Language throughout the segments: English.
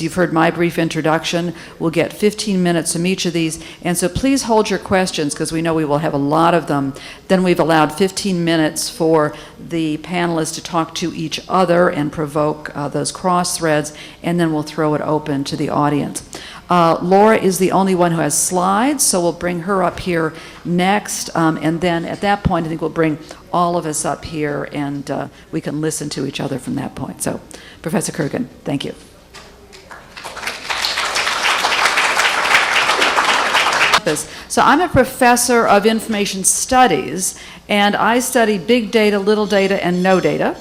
You've heard my brief introduction. We'll get 15 minutes from each of these, and so please hold your questions because we know we will have a lot of them. Then we've allowed 15 minutes for the panelists to talk to each other and provoke those cross threads, and then we'll throw it open to the audience. Laura is the only one who has slides, so we'll bring her up here next, and then at that point I think we'll bring all of us up here and we can listen to each other from that point. So, Professor Kurgan, thank you. So I'm a professor of information studies, and I study big data, little data, and no data,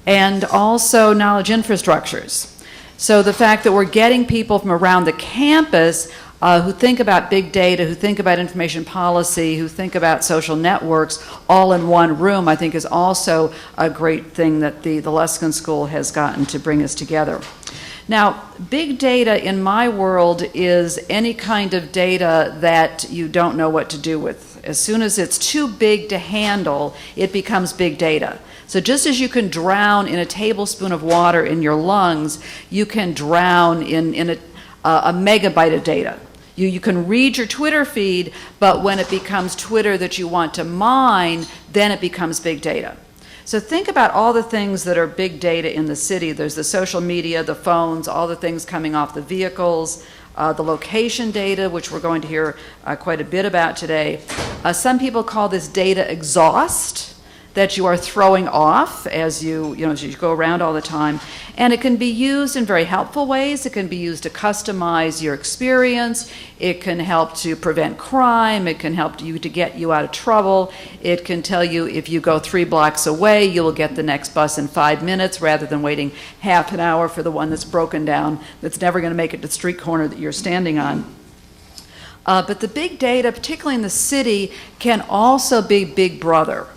and also knowledge infrastructures. So the fact that we're getting people from around the campus who think about big data, who think about information policy, who think about social networks all in one room, I think is also a great thing that the Luskin School has gotten to bring us together. Now, big data in my world is any kind of data that you don't know what to do with. As soon as it's too big to handle, it becomes big data. So just as you can drown in a tablespoon of water in your lungs, you can drown in a megabyte of data. You can read your Twitter feed, but when it becomes Twitter that you want to mine, then it becomes big data. So think about all the things that are big data in the city. There's the social media, the phones, all the things coming off the vehicles, the location data, which we're going to hear quite a bit about today. Some people call this data exhaust, that you are throwing off as you go around all the time. And it can be used in very helpful ways. It can be used to customize your experience. It can help to prevent crime. It can help you to get you out of trouble. It can tell you if you go 3 blocks away, you will get the next bus in 5 minutes rather than waiting half an hour for the one that's broken down, that's never going to make it to the street corner that you're standing on. But the big data, particularly in the city, can also be big brother.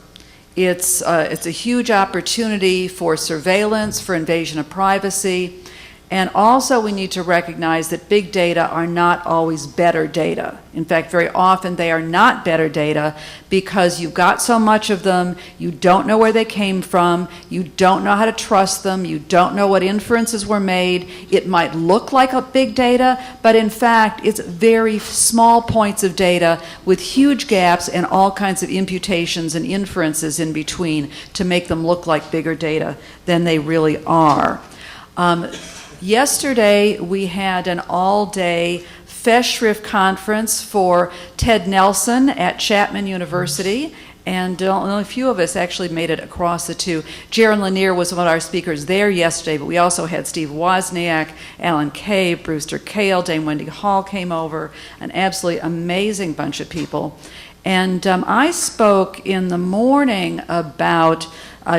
It's a huge opportunity for surveillance, for invasion of privacy, and also we need to recognize that big data are not always better data. In fact, very often they are not better data because you've got so much of them, you don't know where they came from, you don't know how to trust them, you don't know what inferences were made. It might look like a big data, but in fact it's very small points of data with huge gaps and all kinds of imputations and inferences in between to make them look like bigger data than they really are. Yesterday, we had an all-day Festschrift conference for Ted Nelson at Chapman University, and only a few of us actually made it across the two. Jaron Lanier was one of our speakers there yesterday, but we also had Steve Wozniak, Alan Kay, Brewster Kahle, Dame Wendy Hall came over, an absolutely amazing bunch of people. And I spoke in the morning about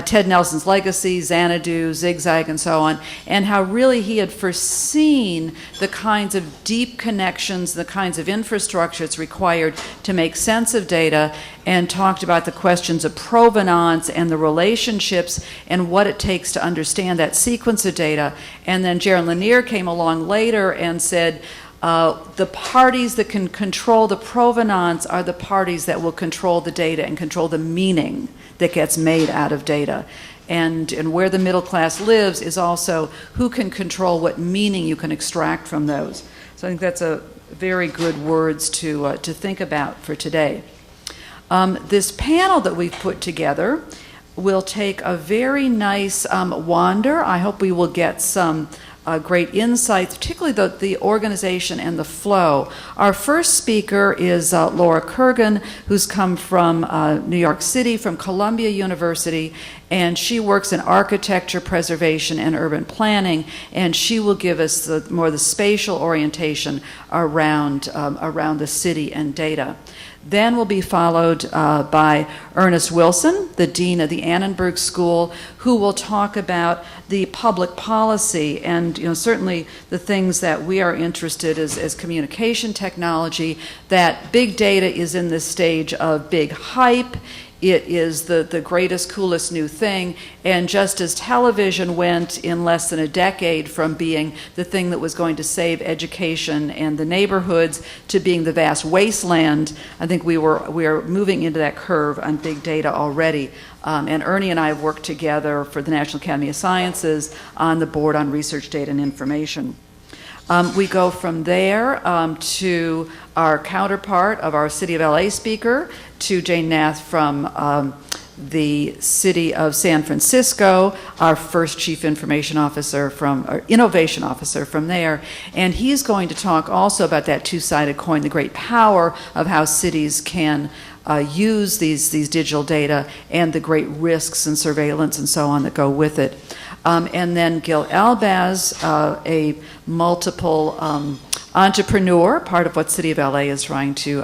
Ted Nelson's legacy, Xanadu, Zigzag, and so on, and how really he had foreseen the kinds of deep connections, the kinds of infrastructure that's required to make sense of data, and talked about the questions of provenance and the relationships and what it takes to understand that sequence of data. And then Jaron Lanier came along later and said, the parties that can control the provenance are the parties that will control the data and control the meaning that gets made out of data. And where the middle class lives is also who can control what meaning you can extract from those. So I think that's a very good words to think about for today. This panel that we've put together will take a very nice wander. I hope we will get some great insights, particularly the organization and the flow. Our first speaker is Laura Kurgan, who's come from New York City, from Columbia University, and she works in architecture, preservation, and urban planning, and she will give us more the spatial orientation around the city and data. Then we'll be followed by Ernest Wilson, the Dean of the Annenberg School, who will talk about the public policy and certainly the things that we are interested in as communication technology, that big data is in this stage of big hype. it is the greatest, coolest new thing. And just as television went in less than a decade from being the thing that was going to save education and the neighborhoods to being the vast wasteland, I think we are moving into that curve on big data already. And Ernie and I have worked together for the National Academy of Sciences on the Board on Research, Data, and Information. We go from there to our counterpart of our City of LA speaker, to Jane Nath from the City of San Francisco, our first Chief Information Officer or Innovation Officer from there. And he's going to talk also about that two-sided coin, the great power of how cities can use these digital data and the great risks and surveillance and so on that go with it. And then Gill Elbaz, a multiple entrepreneur, part of what City of LA is trying to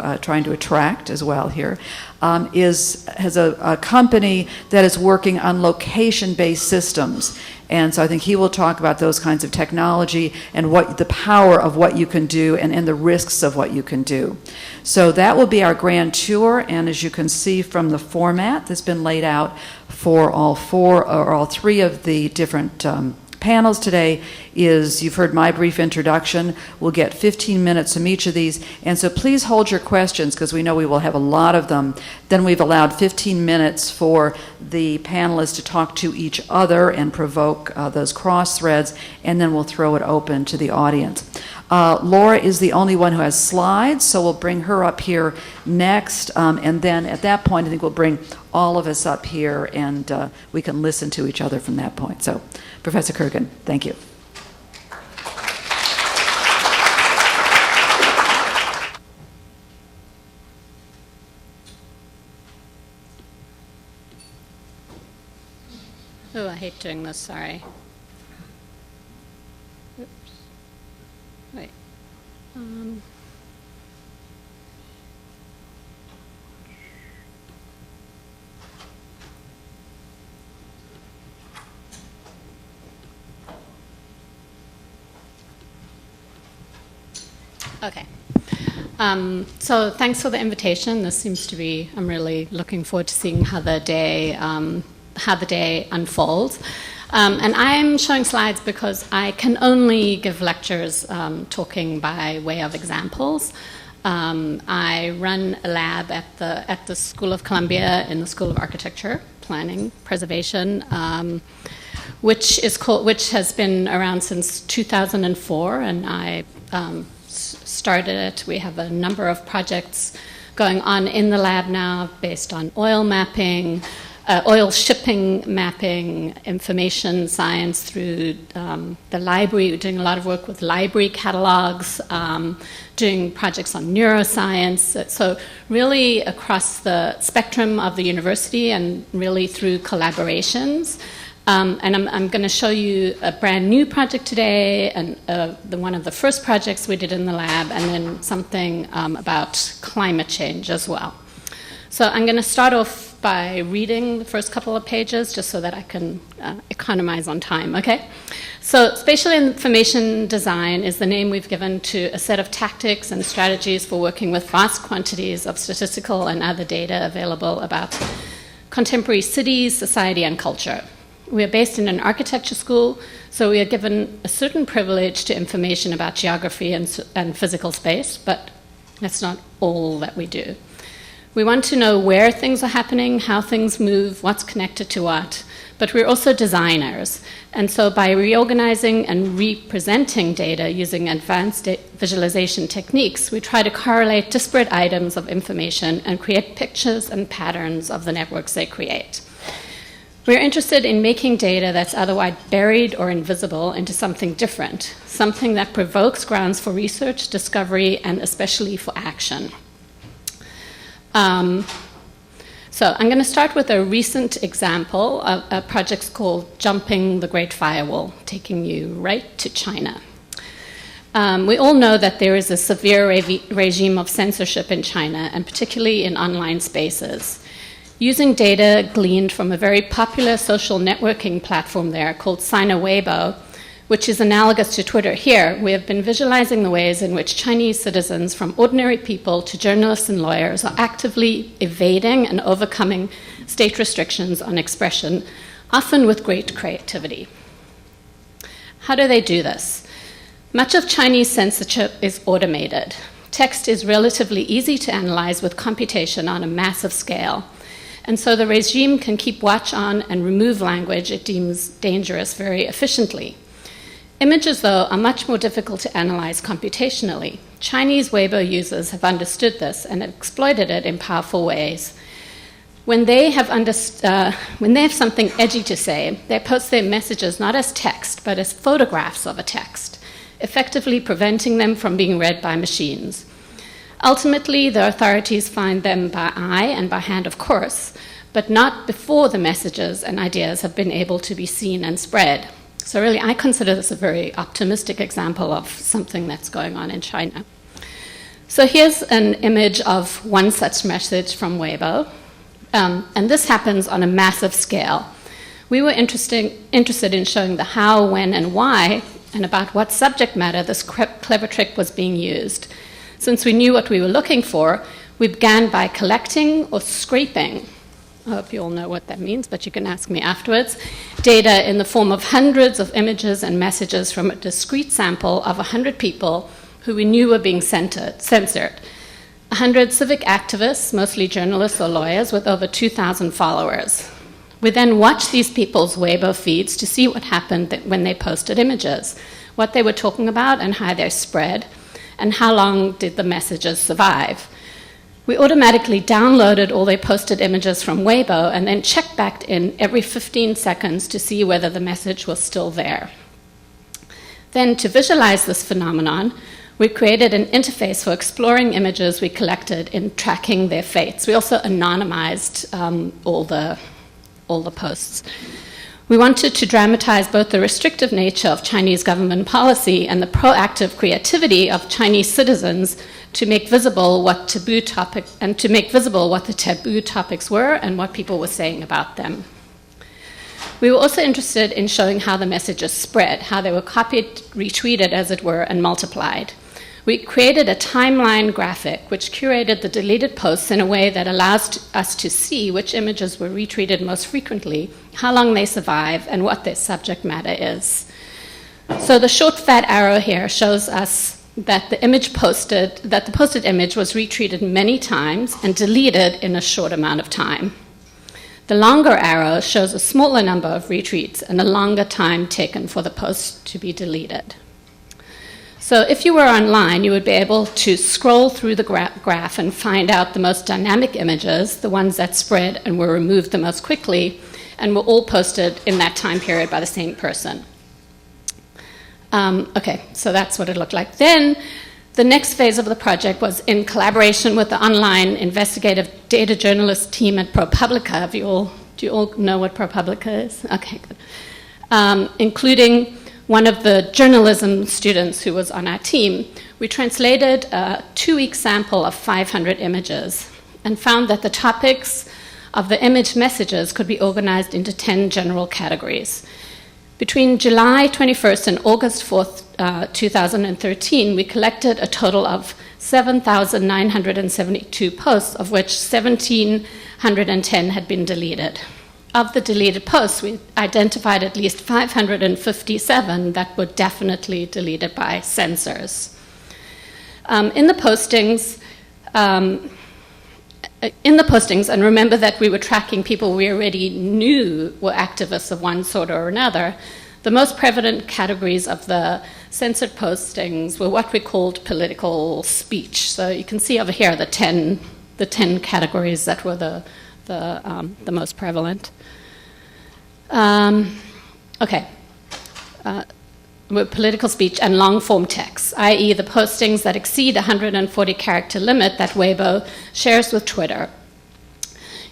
attract as well here, has a company that is working on location-based systems. And so I think he will talk about those kinds of technology and what the power of what you can do and the risks of what you can do. So that will be our grand tour, and as you can see from the format that's been laid out for all three of the different panels today is, you've heard my brief introduction. We'll get 15 minutes from each of these, and so please hold your questions because we know we will have a lot of them. Then we've allowed 15 minutes for the panelists to talk to each other and provoke those cross threads, and then we'll throw it open to the audience. Laura is the only one who has slides, so we'll bring her up here next, and then at that point I think we'll bring all of us up here and we can listen to each other from that point. So, Professor Kurgan, thank you. Oh, I hate doing this, sorry. Oops. Wait. Okay. So thanks for the invitation. This seems to be, I'm really looking forward to seeing how the day unfolds. And I'm showing slides because I can only give lectures talking by way of examples. I run a lab at the School of Columbia in the School of Architecture, Planning, Preservation, which has been around since 2004, and I started it. We have a number of projects going on in the lab now based on oil mapping, oil shipping mapping, information science through the library. We're doing a lot of work with library catalogs, doing projects on neuroscience. So really across the spectrum of the university and really through collaborations. And I'm going to show you a brand new project today, and one of the first projects we did in the lab, and then something about climate change as well. So I'm going to start off by reading the first couple of pages, just so that I can economize on time, okay? So spatial information design is the name we've given to a set of tactics and strategies for working with vast quantities of statistical and other data available about contemporary cities, society, and culture. We are based in an architecture school, so we are given a certain privilege to information about geography and physical space, but that's not all that we do. We want to know where things are happening, how things move, what's connected to what, but we're also designers. And so by reorganizing and representing data using advanced visualization techniques, we try to correlate disparate items of information and create pictures and patterns of the networks they create. We're interested in making data that's otherwise buried or invisible into something different, something that provokes grounds for research, discovery, and especially for action. So I'm going to start with a recent example of a project called Jumping the Great Firewall, taking you right to China. We all know that there is a severe regime of censorship in China, and particularly in online spaces. Using data gleaned from a very popular social networking platform there called Sina Weibo, which is analogous to Twitter here, we have been visualizing the ways in which Chinese citizens, from ordinary people to journalists and lawyers, are actively evading and overcoming state restrictions on expression, often with great creativity. How do they do this? Much of Chinese censorship is automated. Text is relatively easy to analyze with computation on a massive scale. And so the regime can keep watch on and remove language it deems dangerous very efficiently. Images, though, are much more difficult to analyze computationally. Chinese Weibo users have understood this and exploited it in powerful ways. When they have something edgy to say, they post their messages not as text, but as photographs of a text, effectively preventing them from being read by machines. Ultimately, the authorities find them by eye and by hand, of course, but not before the messages and ideas have been able to be seen and spread. So really, I consider this a very optimistic example of something that's going on in China. So here's an image of one such message from Weibo, and this happens on a massive scale. We were interested in showing the how, when, and why, and about what subject matter this clever trick was being used. Since we knew what we were looking for, we began by collecting or scraping, I hope you all know what that means, but you can ask me afterwards, data in the form of hundreds of images and messages from a discrete sample of 100 people who we knew were being censored. 100 civic activists, mostly journalists or lawyers, with over 2,000 followers. We then watched these people's Weibo feeds to see what happened when they posted images, what they were talking about and how they spread, and how long did the messages survive. We automatically downloaded all their posted images from Weibo and then checked back in every 15 seconds to see whether the message was still there. Then, to visualize this phenomenon, we created an interface for exploring images we collected in tracking their fates. We also anonymized all the posts. We wanted to dramatize both the restrictive nature of Chinese government policy and the proactive creativity of Chinese citizens to make visible what the taboo topics were and what people were saying about them. We were also interested in showing how the messages spread, how they were copied, retweeted, as it were, and multiplied. We created a timeline graphic which curated the deleted posts in a way that allows us to see which images were retweeted most frequently, how long they survive, and what their subject matter is. So the short fat arrow here shows us that the posted image was retweeted many times and deleted in a short amount of time. The longer arrow shows a smaller number of retweets and a longer time taken for the post to be deleted. So if you were online, you would be able to scroll through the graph and find out the most dynamic images, the ones that spread and were removed the most quickly, and were all posted in that time period by the same person. Okay, so that's what it looked like. Then the next phase of the project was in collaboration with the online investigative data journalist team at ProPublica. Do you all know what ProPublica is? Okay, good. Including one of the journalism students who was on our team, we translated a 2-week sample of 500 images and found that the topics of the image messages could be organized into 10 general categories. Between July 21st and August 4th, 2013, we collected a total of 7,972 posts, of which 1,710 had been deleted. Of the deleted posts, we identified at least 557 that were definitely deleted by censors. In the postings, and remember that we were tracking people we already knew were activists of one sort or another, the most prevalent categories of the censored postings were what we called political speech. So you can see over here the 10 categories that were the most prevalent. With political speech and long-form text, i.e. the postings that exceed 140-character limit that Weibo shares with Twitter.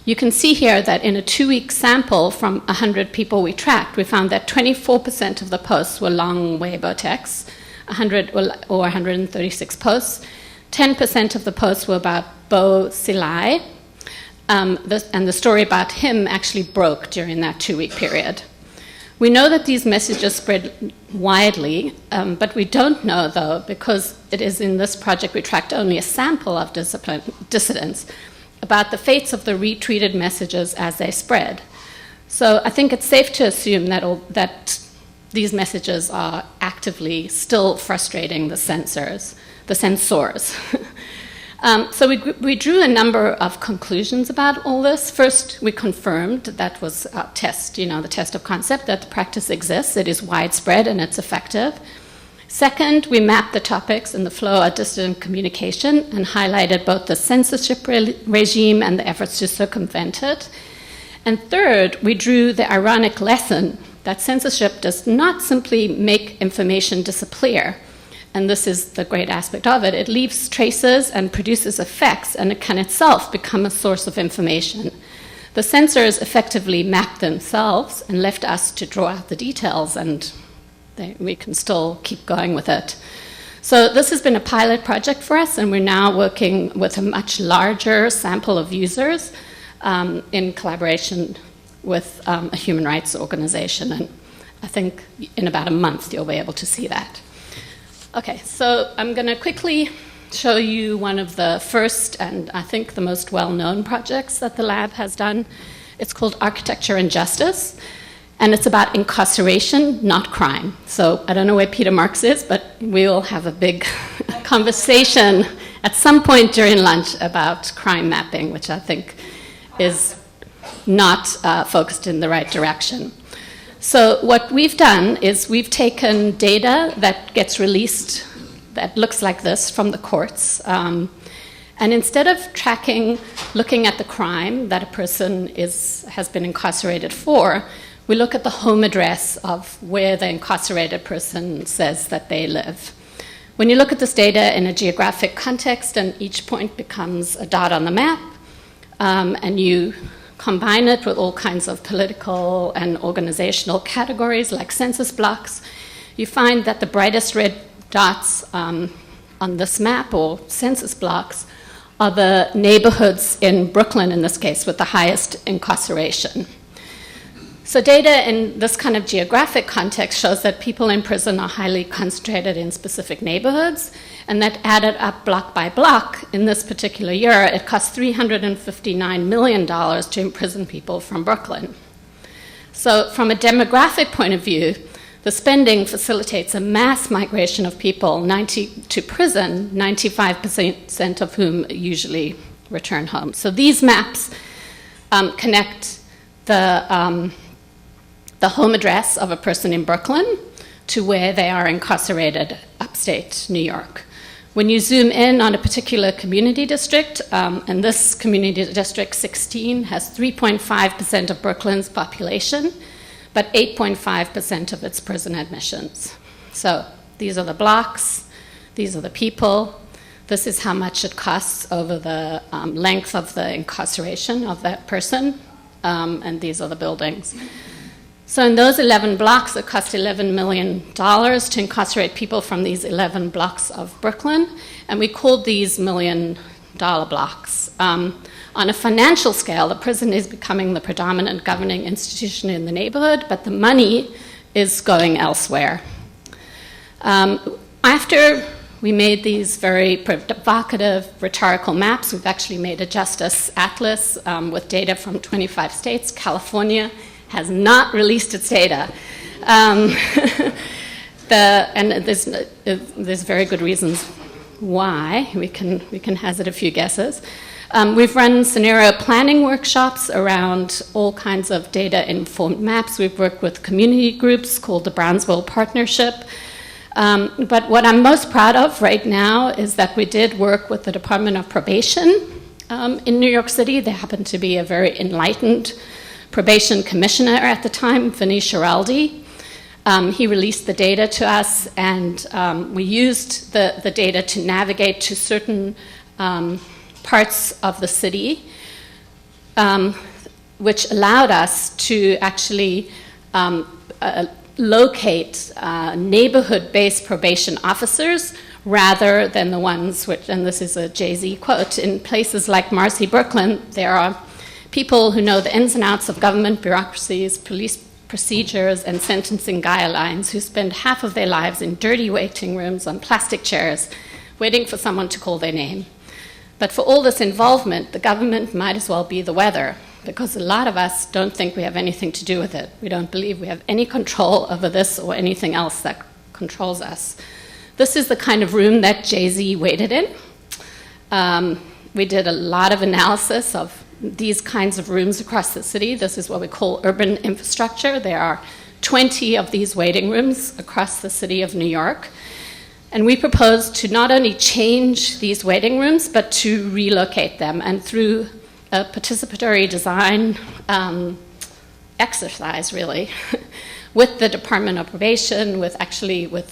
You can see here that in a 2-week sample from 100 people we tracked, we found that 24% of the posts were long Weibo texts, 100 or 136 posts. 10% of the posts were about Bo Xilai, and the story about him actually broke during that 2-week period. We know that these messages spread widely, but we don't know, though, because it is in this project we tracked only a sample of dissidents, about the fates of the retweeted messages as they spread. So I think it's safe to assume that these messages are actively still frustrating the censors. So we drew a number of conclusions about all this. First, we confirmed that was our test, the test of concept, that the practice exists, it is widespread, and it's effective. Second, we mapped the topics in the flow of dissident communication and highlighted both the censorship regime and the efforts to circumvent it. And third, we drew the ironic lesson that censorship does not simply make information disappear, and this is the great aspect of it. It leaves traces and produces effects, and it can itself become a source of information. The censors effectively mapped themselves and left us to draw out the details, and we can still keep going with it. So this has been a pilot project for us, and we're now working with a much larger sample of users in collaboration with a human rights organization. And I think in about a month you'll be able to see that. Okay, so I'm going to quickly show you one of the first and I think the most well-known projects that the lab has done. It's called Architecture and Justice, and it's about incarceration, not crime. So I don't know where Peter Marks is, but we will have a big conversation at some point during lunch about crime mapping, which I think is not focused in the right direction. So what we've done is we've taken data that gets released that looks like this from the courts, and instead of looking at the crime that a person has been incarcerated for, we look at the home address of where the incarcerated person says that they live. When you look at this data in a geographic context, and each point becomes a dot on the map, and you combine it with all kinds of political and organizational categories like census blocks, you find that the brightest red dots on this map, or census blocks, are the neighborhoods in Brooklyn, in this case, with the highest incarceration. So data in this kind of geographic context shows that people in prison are highly concentrated in specific neighborhoods, and that added up block by block, in this particular year, it cost $359 million to imprison people from Brooklyn. So from a demographic point of view, the spending facilitates a mass migration of people to prison, 95% of whom usually return home. So these maps connect the home address of a person in Brooklyn to where they are incarcerated upstate New York. When you zoom in on a particular community district, and this community district 16 has 3.5% of Brooklyn's population, but 8.5% of its prison admissions. So these are the blocks, these are the people, this is how much it costs over the length of the incarceration of that person, and these are the buildings. So in those 11 blocks, it cost $11 million to incarcerate people from these 11 blocks of Brooklyn, and we called these million-dollar blocks. On a financial scale, the prison is becoming the predominant governing institution in the neighborhood, but the money is going elsewhere. After we made these very provocative rhetorical maps, we've actually made a justice atlas with data from 25 states. California has not released its data. And there's very good reasons why. We can hazard a few guesses. We've run scenario planning workshops around all kinds of data-informed maps. We've worked with community groups called the Brownsville Partnership. But what I'm most proud of right now is that we did work with the Department of Probation in New York City. They happened to be a very enlightened probation commissioner at the time, Vinny Schiraldi. He released the data to us, and we used the data to navigate to certain parts of the city, which allowed us to actually locate neighborhood-based probation officers rather than the ones which, and this is a Jay-Z quote, in places like Marcy, Brooklyn, there are people who know the ins and outs of government bureaucracies, police procedures and sentencing guidelines who spend half of their lives in dirty waiting rooms on plastic chairs, waiting for someone to call their name. But for all this involvement, the government might as well be the weather, because a lot of us don't think we have anything to do with it. We don't believe we have any control over this or anything else that controls us. This is the kind of room that Jay-Z waited in. We did a lot of analysis of these kinds of rooms across the city. This is what we call urban infrastructure. There are 20 of these waiting rooms across the city of New York. And we propose to not only change these waiting rooms, but to relocate them. And through a participatory design exercise, really, with the Department of Probation, with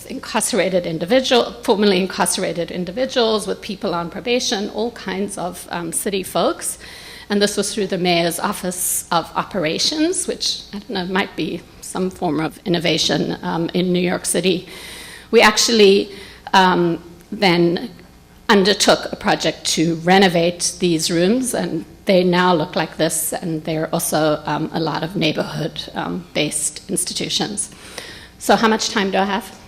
incarcerated individuals, formerly incarcerated individuals, with people on probation, all kinds of city folks. And this was through the Mayor's Office of Operations, which, I don't know, might be some form of innovation in New York City. We actually then undertook a project to renovate these rooms, and they now look like this, and they're also a lot of neighborhood-based institutions. So how much time do I have?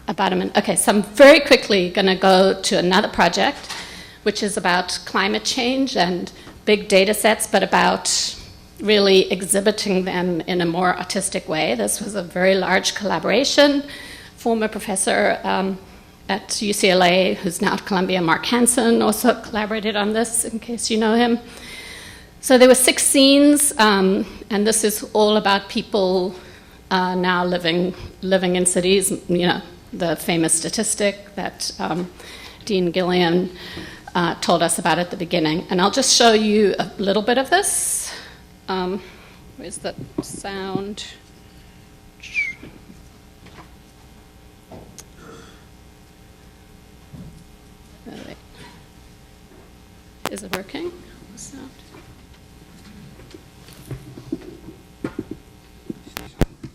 About a minute. Okay, so I'm very quickly going to go to another project, which is about climate change and big data sets, but about really exhibiting them in a more artistic way. This was a very large collaboration. Former professor at UCLA, who's now at Columbia, Mark Hansen, also collaborated on this, in case you know him. So there were 6 scenes, and this is all about people now living in cities. You know, the famous statistic that Dean Gillian told us about at the beginning. And I'll just show you a little bit of this. Where's the sound? Is it working? Sound?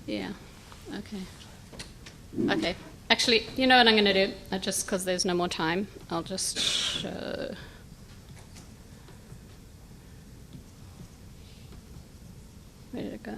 Yeah, okay. Okay, actually, you know what I'm going to do? Just because there's no more time, I'll just show. Where did it go?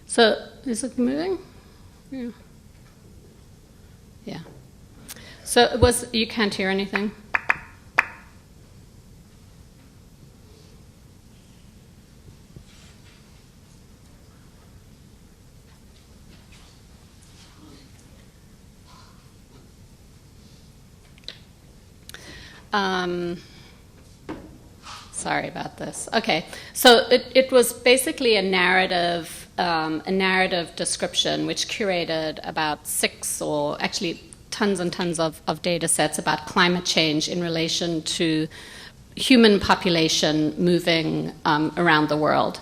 So, is it moving? Yeah. Yeah. So it was, you can't hear anything? Sorry about this. Okay, so it was basically a narrative description which curated about 6 or actually tons and tons of data sets about climate change in relation to human population moving around the world.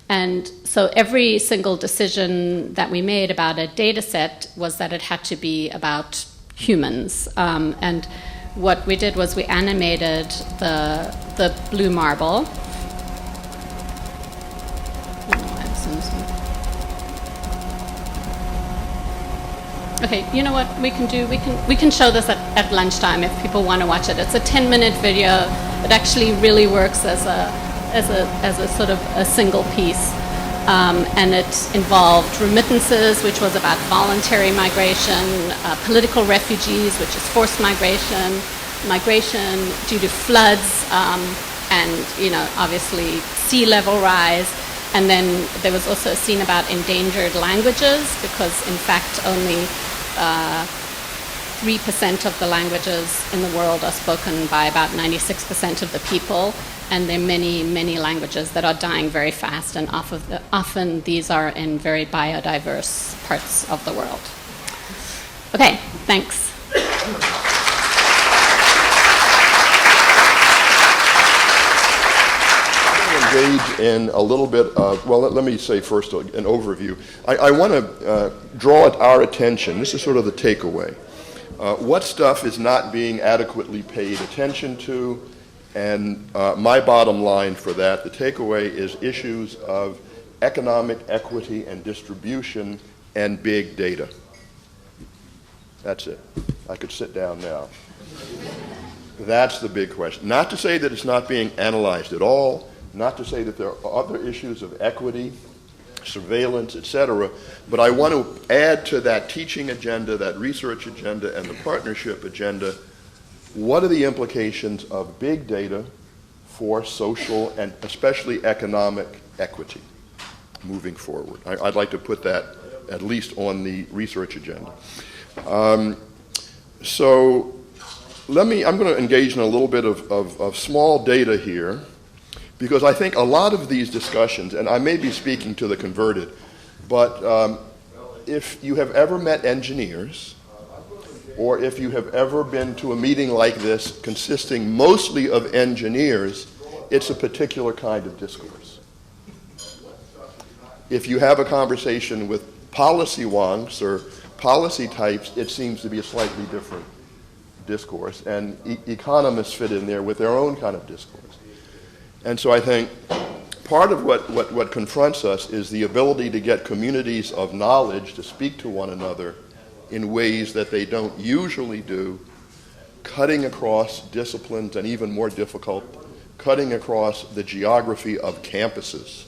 And so every single decision that we made about a data set was that it had to be about humans. And what we did was we animated the blue marble. Okay, you know what we can do? We can show this at lunchtime if people want to watch it. It's a 10-minute video. It actually really works as a sort of a single piece. And it involved remittances, which was about voluntary migration, political refugees, which is forced migration, migration due to floods, and obviously sea level rise. And then there was also a scene about endangered languages, because in fact only 3% of the languages in the world are spoken by about 96% of the people. And there are many, many languages that are dying very fast, and often these are in very biodiverse parts of the world. Okay, thanks. Engage in a little bit of, well, let me say first an overview. I want to draw our attention, this is sort of the takeaway. What stuff is not being adequately paid attention to? And my bottom line for that, the takeaway, is issues of economic equity and distribution and big data. That's it. I could sit down now. That's the big question. Not to say that it's not being analyzed at all, not to say that there are other issues of equity, surveillance, etc., but I want to add to that teaching agenda, that research agenda, and the partnership agenda, what are the implications of big data for social and especially economic equity moving forward? I'd like to put that at least on the research agenda. So I'm going to engage in a little bit of small data here, because I think a lot of these discussions, and I may be speaking to the converted, but if you have ever met engineers, or if you have ever been to a meeting like this consisting mostly of engineers, it's a particular kind of discourse. If you have a conversation with policy wonks or policy types, it seems to be a slightly different discourse, and economists fit in there with their own kind of discourse. And so I think part of what confronts us is the ability to get communities of knowledge to speak to one another in ways that they don't usually do, cutting across disciplines, and even more difficult, cutting across the geography of campuses,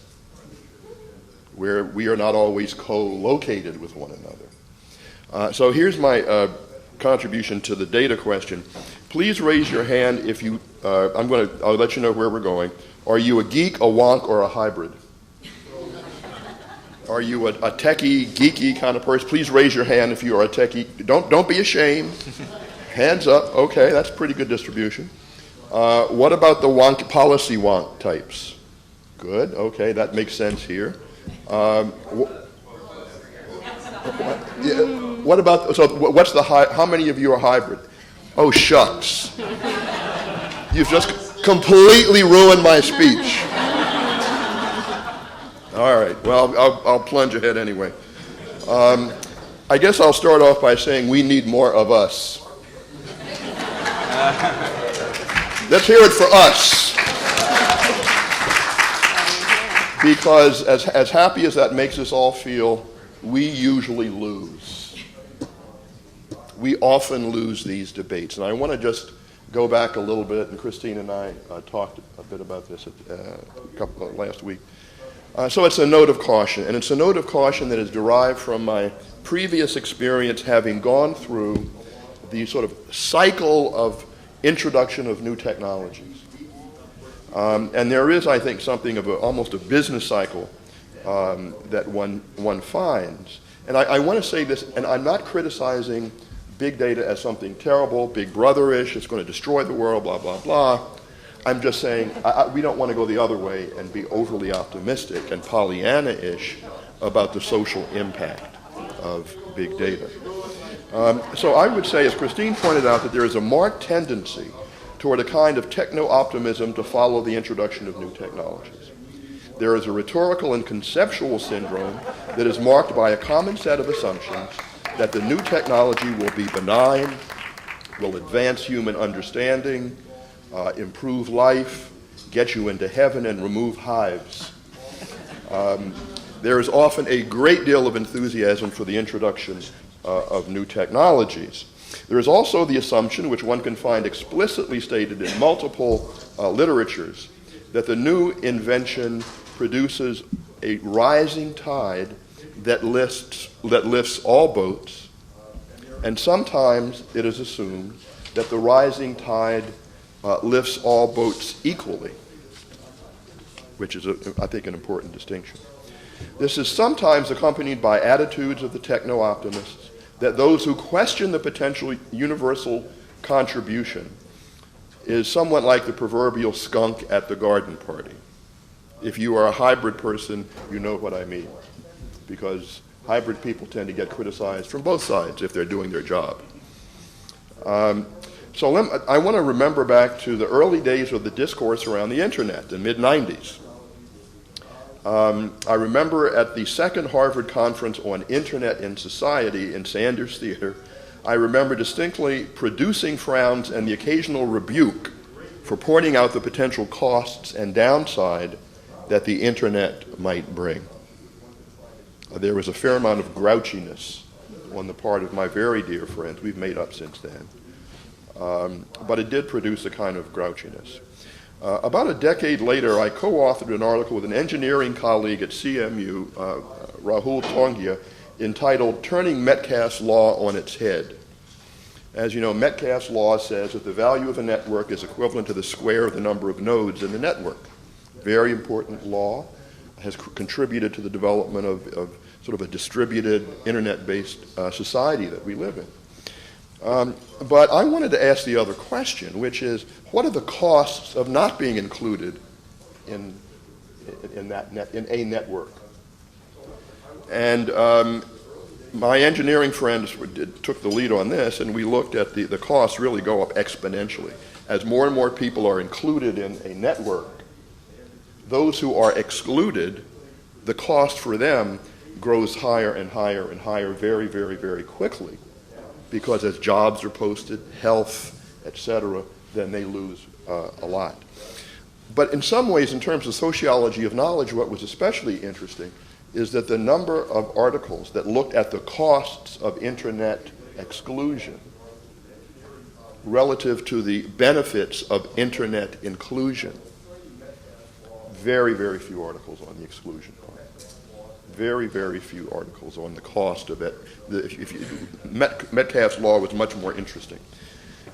where we are not always co-located with one another. So here's my contribution to the data question. Please raise your hand if you, I'll let you know where we're going. Are you a geek, a wonk, or a hybrid? Are you a techie, geeky kind of person? Please raise your hand if you are a techie. Don't be ashamed. Hands up. Okay, that's pretty good distribution. What about the wonk, policy wonk types? Good. Okay, that makes sense here. What about, so what's the how many of you are hybrid? Oh, shucks. You've just completely ruined my speech. All right, well, I'll plunge ahead anyway. I guess I'll start off by saying we need more of us. Let's hear it for us. Because as happy as that makes us all feel, we usually lose. We often lose these debates. And I want to just go back a little bit, and Christine and I talked a bit about this last week. So it's a note of caution, and it's a note of caution that is derived from my previous experience having gone through the sort of cycle of introduction of new technologies. And there is, I think, something of almost a business cycle that one finds. And I want to say this, and I'm not criticizing big data as something terrible, big brother-ish, it's going to destroy the world, blah, blah, blah. I'm just saying we don't want to go the other way and be overly optimistic and Pollyanna-ish about the social impact of big data. So I would say, as Christine pointed out, that there is a marked tendency toward a kind of techno-optimism to follow the introduction of new technologies. There is a rhetorical and conceptual syndrome that is marked by a common set of assumptions that the new technology will be benign, will advance human understanding, improve life, get you into heaven, and remove hives. There is often a great deal of enthusiasm for the introduction of new technologies. There is also the assumption, which one can find explicitly stated in multiple literatures, that the new invention produces a rising tide that lifts all boats, and sometimes it is assumed that the rising tide lifts all boats equally, which is, I think, an important distinction. This is sometimes accompanied by attitudes of the techno-optimists that those who question the potential universal contribution is somewhat like the proverbial skunk at the garden party. If you are a hybrid person, you know what I mean, because hybrid people tend to get criticized from both sides if they're doing their job. So I want to remember back to the early days of the discourse around the internet, the mid-90s. I remember at the second Harvard Conference on Internet and Society in Sanders Theater, I remember distinctly producing frowns and the occasional rebuke for pointing out the potential costs and downside that the internet might bring. There was a fair amount of grouchiness on the part of my very dear friends. We've made up since then. But it did produce a kind of grouchiness. About a decade later, I co-authored an article with an engineering colleague at CMU, Rahul Tongia, entitled Turning Metcalfes Law on Its Head. As you know, Metcalfes Law says that the value of a network is equivalent to the square of the number of nodes in the network. Very important law, has contributed to the development of sort of a distributed internet-based society that we live in. But I wanted to ask the other question, which is, what are the costs of not being included in a network? And my engineering friends took the lead on this, and we looked at the costs really go up exponentially. As more and more people are included in a network, those who are excluded, the cost for them grows higher and higher and higher very, very, very quickly. Because as jobs are posted, health, etc., then they lose a lot. But in some ways, in terms of sociology of knowledge, what was especially interesting is that the number of articles that looked at the costs of internet exclusion relative to the benefits of internet inclusion, very, very few articles on the exclusion part. Very, very few articles on the cost of it. Metcalfes Law was much more interesting.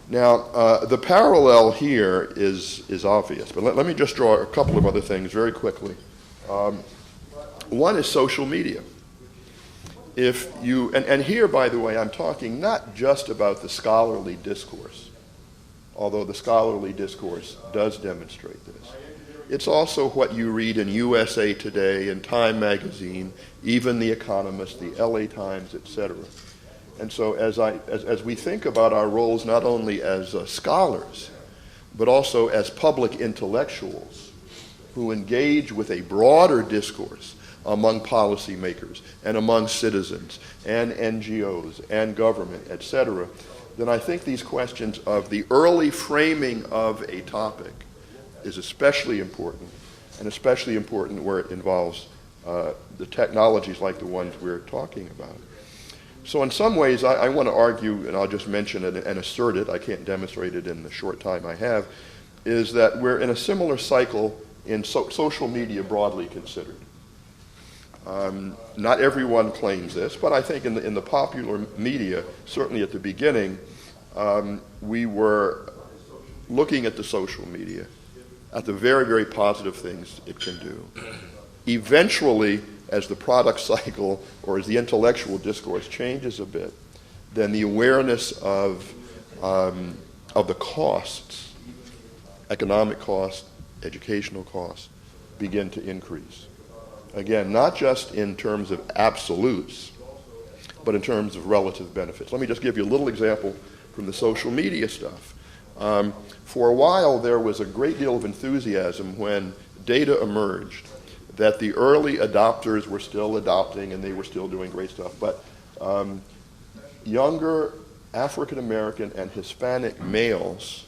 Now, the parallel here is obvious, but let me just draw a couple of other things very quickly. One is social media. If you, and here, by the way, I'm talking not just about the scholarly discourse, although the scholarly discourse does demonstrate this. It's also what you read in USA Today and Time Magazine, even The Economist, the LA Times, etc. And so as we think about our roles not only as scholars, but also as public intellectuals who engage with a broader discourse among policymakers and among citizens and NGOs and government, etc., then I think these questions of the early framing of a topic is especially important, and especially important where it involves the technologies like the ones we're talking about. So in some ways, I want to argue, and I'll just mention it and assert it, I can't demonstrate it in the short time I have, is that we're in a similar cycle in social media broadly considered. Not everyone claims this, but I think in the popular media, certainly at the beginning, we were looking at the social media, at the very, very positive things it can do. Eventually, as the product cycle or as the intellectual discourse changes a bit, then the awareness of the costs, economic costs, educational costs, begin to increase. Again, not just in terms of absolutes, but in terms of relative benefits. Let me just give you a little example from the social media stuff. For a while, there was a great deal of enthusiasm when data emerged that the early adopters were still adopting and they were still doing great stuff. But younger African American and Hispanic males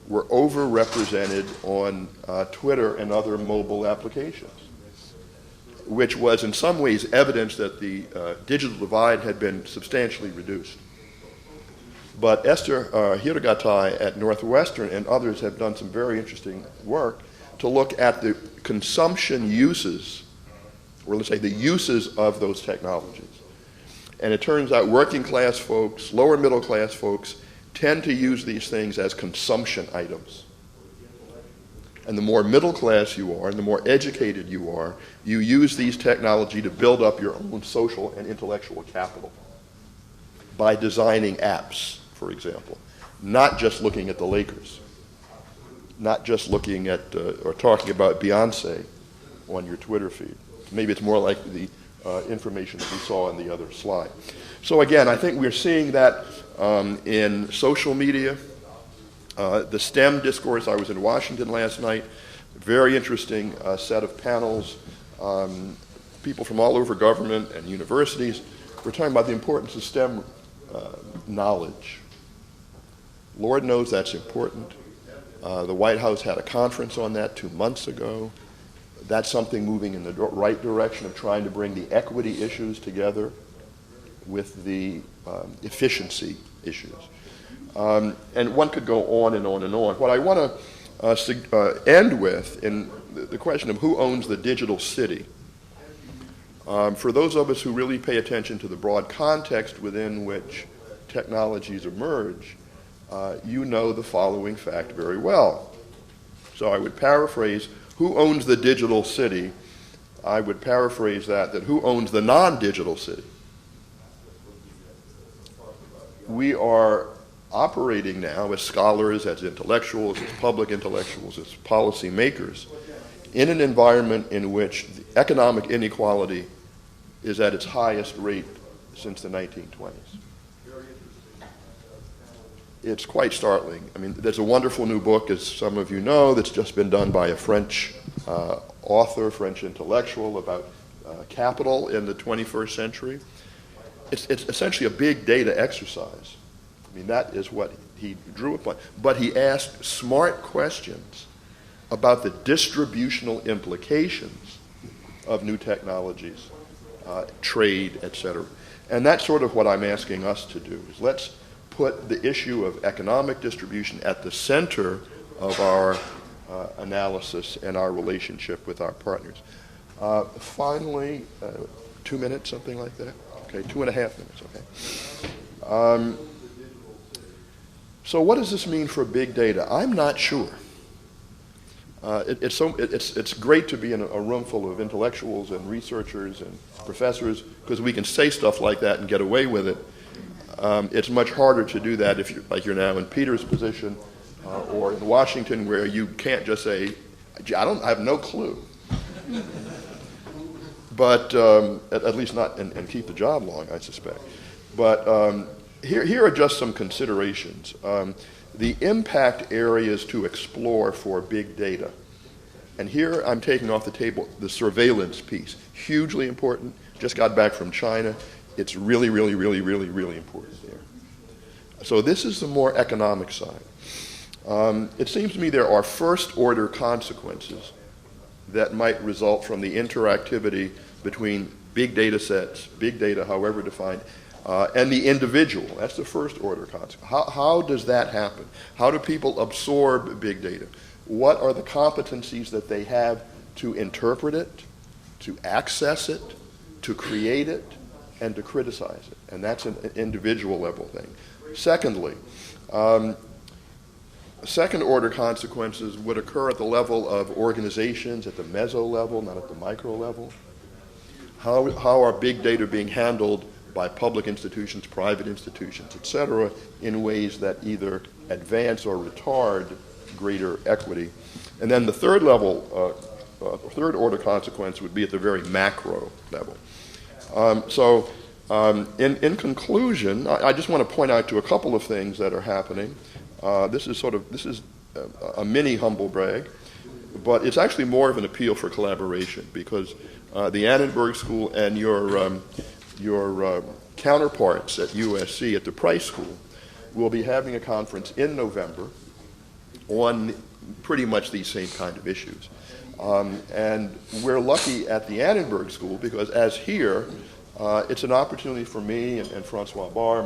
were overrepresented on Twitter and other mobile applications, which was in some ways evidence that the digital divide had been substantially reduced. But Esther Hiragatai at Northwestern and others have done some very interesting work to look at the consumption uses, or let's say the uses of those technologies. And it turns out working class folks, lower middle class folks, tend to use these things as consumption items. And the more middle class you are, and the more educated you are, you use these technology to build up your own social and intellectual capital by designing apps, for example, not just looking at the Lakers, not just looking at or talking about Beyonce on your Twitter feed. Maybe it's more like the information that we saw in the other slide. So again, I think we're seeing that in social media. The STEM discourse, I was in Washington last night, very interesting set of panels, people from all over government and universities. We're talking about the importance of STEM knowledge. Lord knows that's important. The White House had a conference on that 2 months ago. That's something moving in the right direction of trying to bring the equity issues together with the efficiency issues. And one could go on and on and on. What I want to end with in the question of who owns the digital city. For those of us who really pay attention to the broad context within which technologies emerge, you know the following fact very well. So I would paraphrase who owns the digital city. I would paraphrase that who owns the non-digital city. We are operating now as scholars, as intellectuals, as public intellectuals, as policymakers, in an environment in which the economic inequality is at its highest rate since the 1920s. It's quite startling. I mean, there's a wonderful new book, as some of you know, that's just been done by a French author, French intellectual, about capital in the 21st century. It's essentially a big data exercise. I mean, that is what he drew upon. But he asked smart questions about the distributional implications of new technologies, trade, etc. And that's sort of what I'm asking us to do, is let's put the issue of economic distribution at the center of our analysis and our relationship with our partners. Finally, 2 minutes, something like that? Okay, 2.5 minutes, okay. So what does this mean for big data? I'm not sure. It's great to be in a room full of intellectuals and researchers and professors, because we can say stuff like that and get away with it. It's much harder to do that if you're now in Peter's position or in Washington, where you can't just say, I have no clue. But at least not, and keep the job long, I suspect. But here are just some considerations. The impact areas to explore for big data. And here I'm taking off the table the surveillance piece. Hugely important. Just got back from China. It's really, really, really, really, really important there. So this is the more economic side. It seems to me there are first-order consequences that might result from the interactivity between big data sets, big data however defined, and the individual. That's the first-order consequence. How does that happen? How do people absorb big data? What are the competencies that they have to interpret it, to access it, to create it, and to criticize it? And that's an individual level thing. Secondly, second-order consequences would occur at the level of organizations, at the meso level, not at the micro level. How are big data being handled by public institutions, private institutions, et cetera, in ways that either advance or retard greater equity? And then the third level, third-order consequence would be at the very macro level. In conclusion, I just want to point out to a couple of things that are happening. This is a mini humble brag, but it's actually more of an appeal for collaboration, because the Annenberg School and your counterparts at USC at the Price School will be having a conference in November on pretty much these same kind of issues. And we're lucky at the Annenberg School because, as here, it's an opportunity for me and Francois Barr,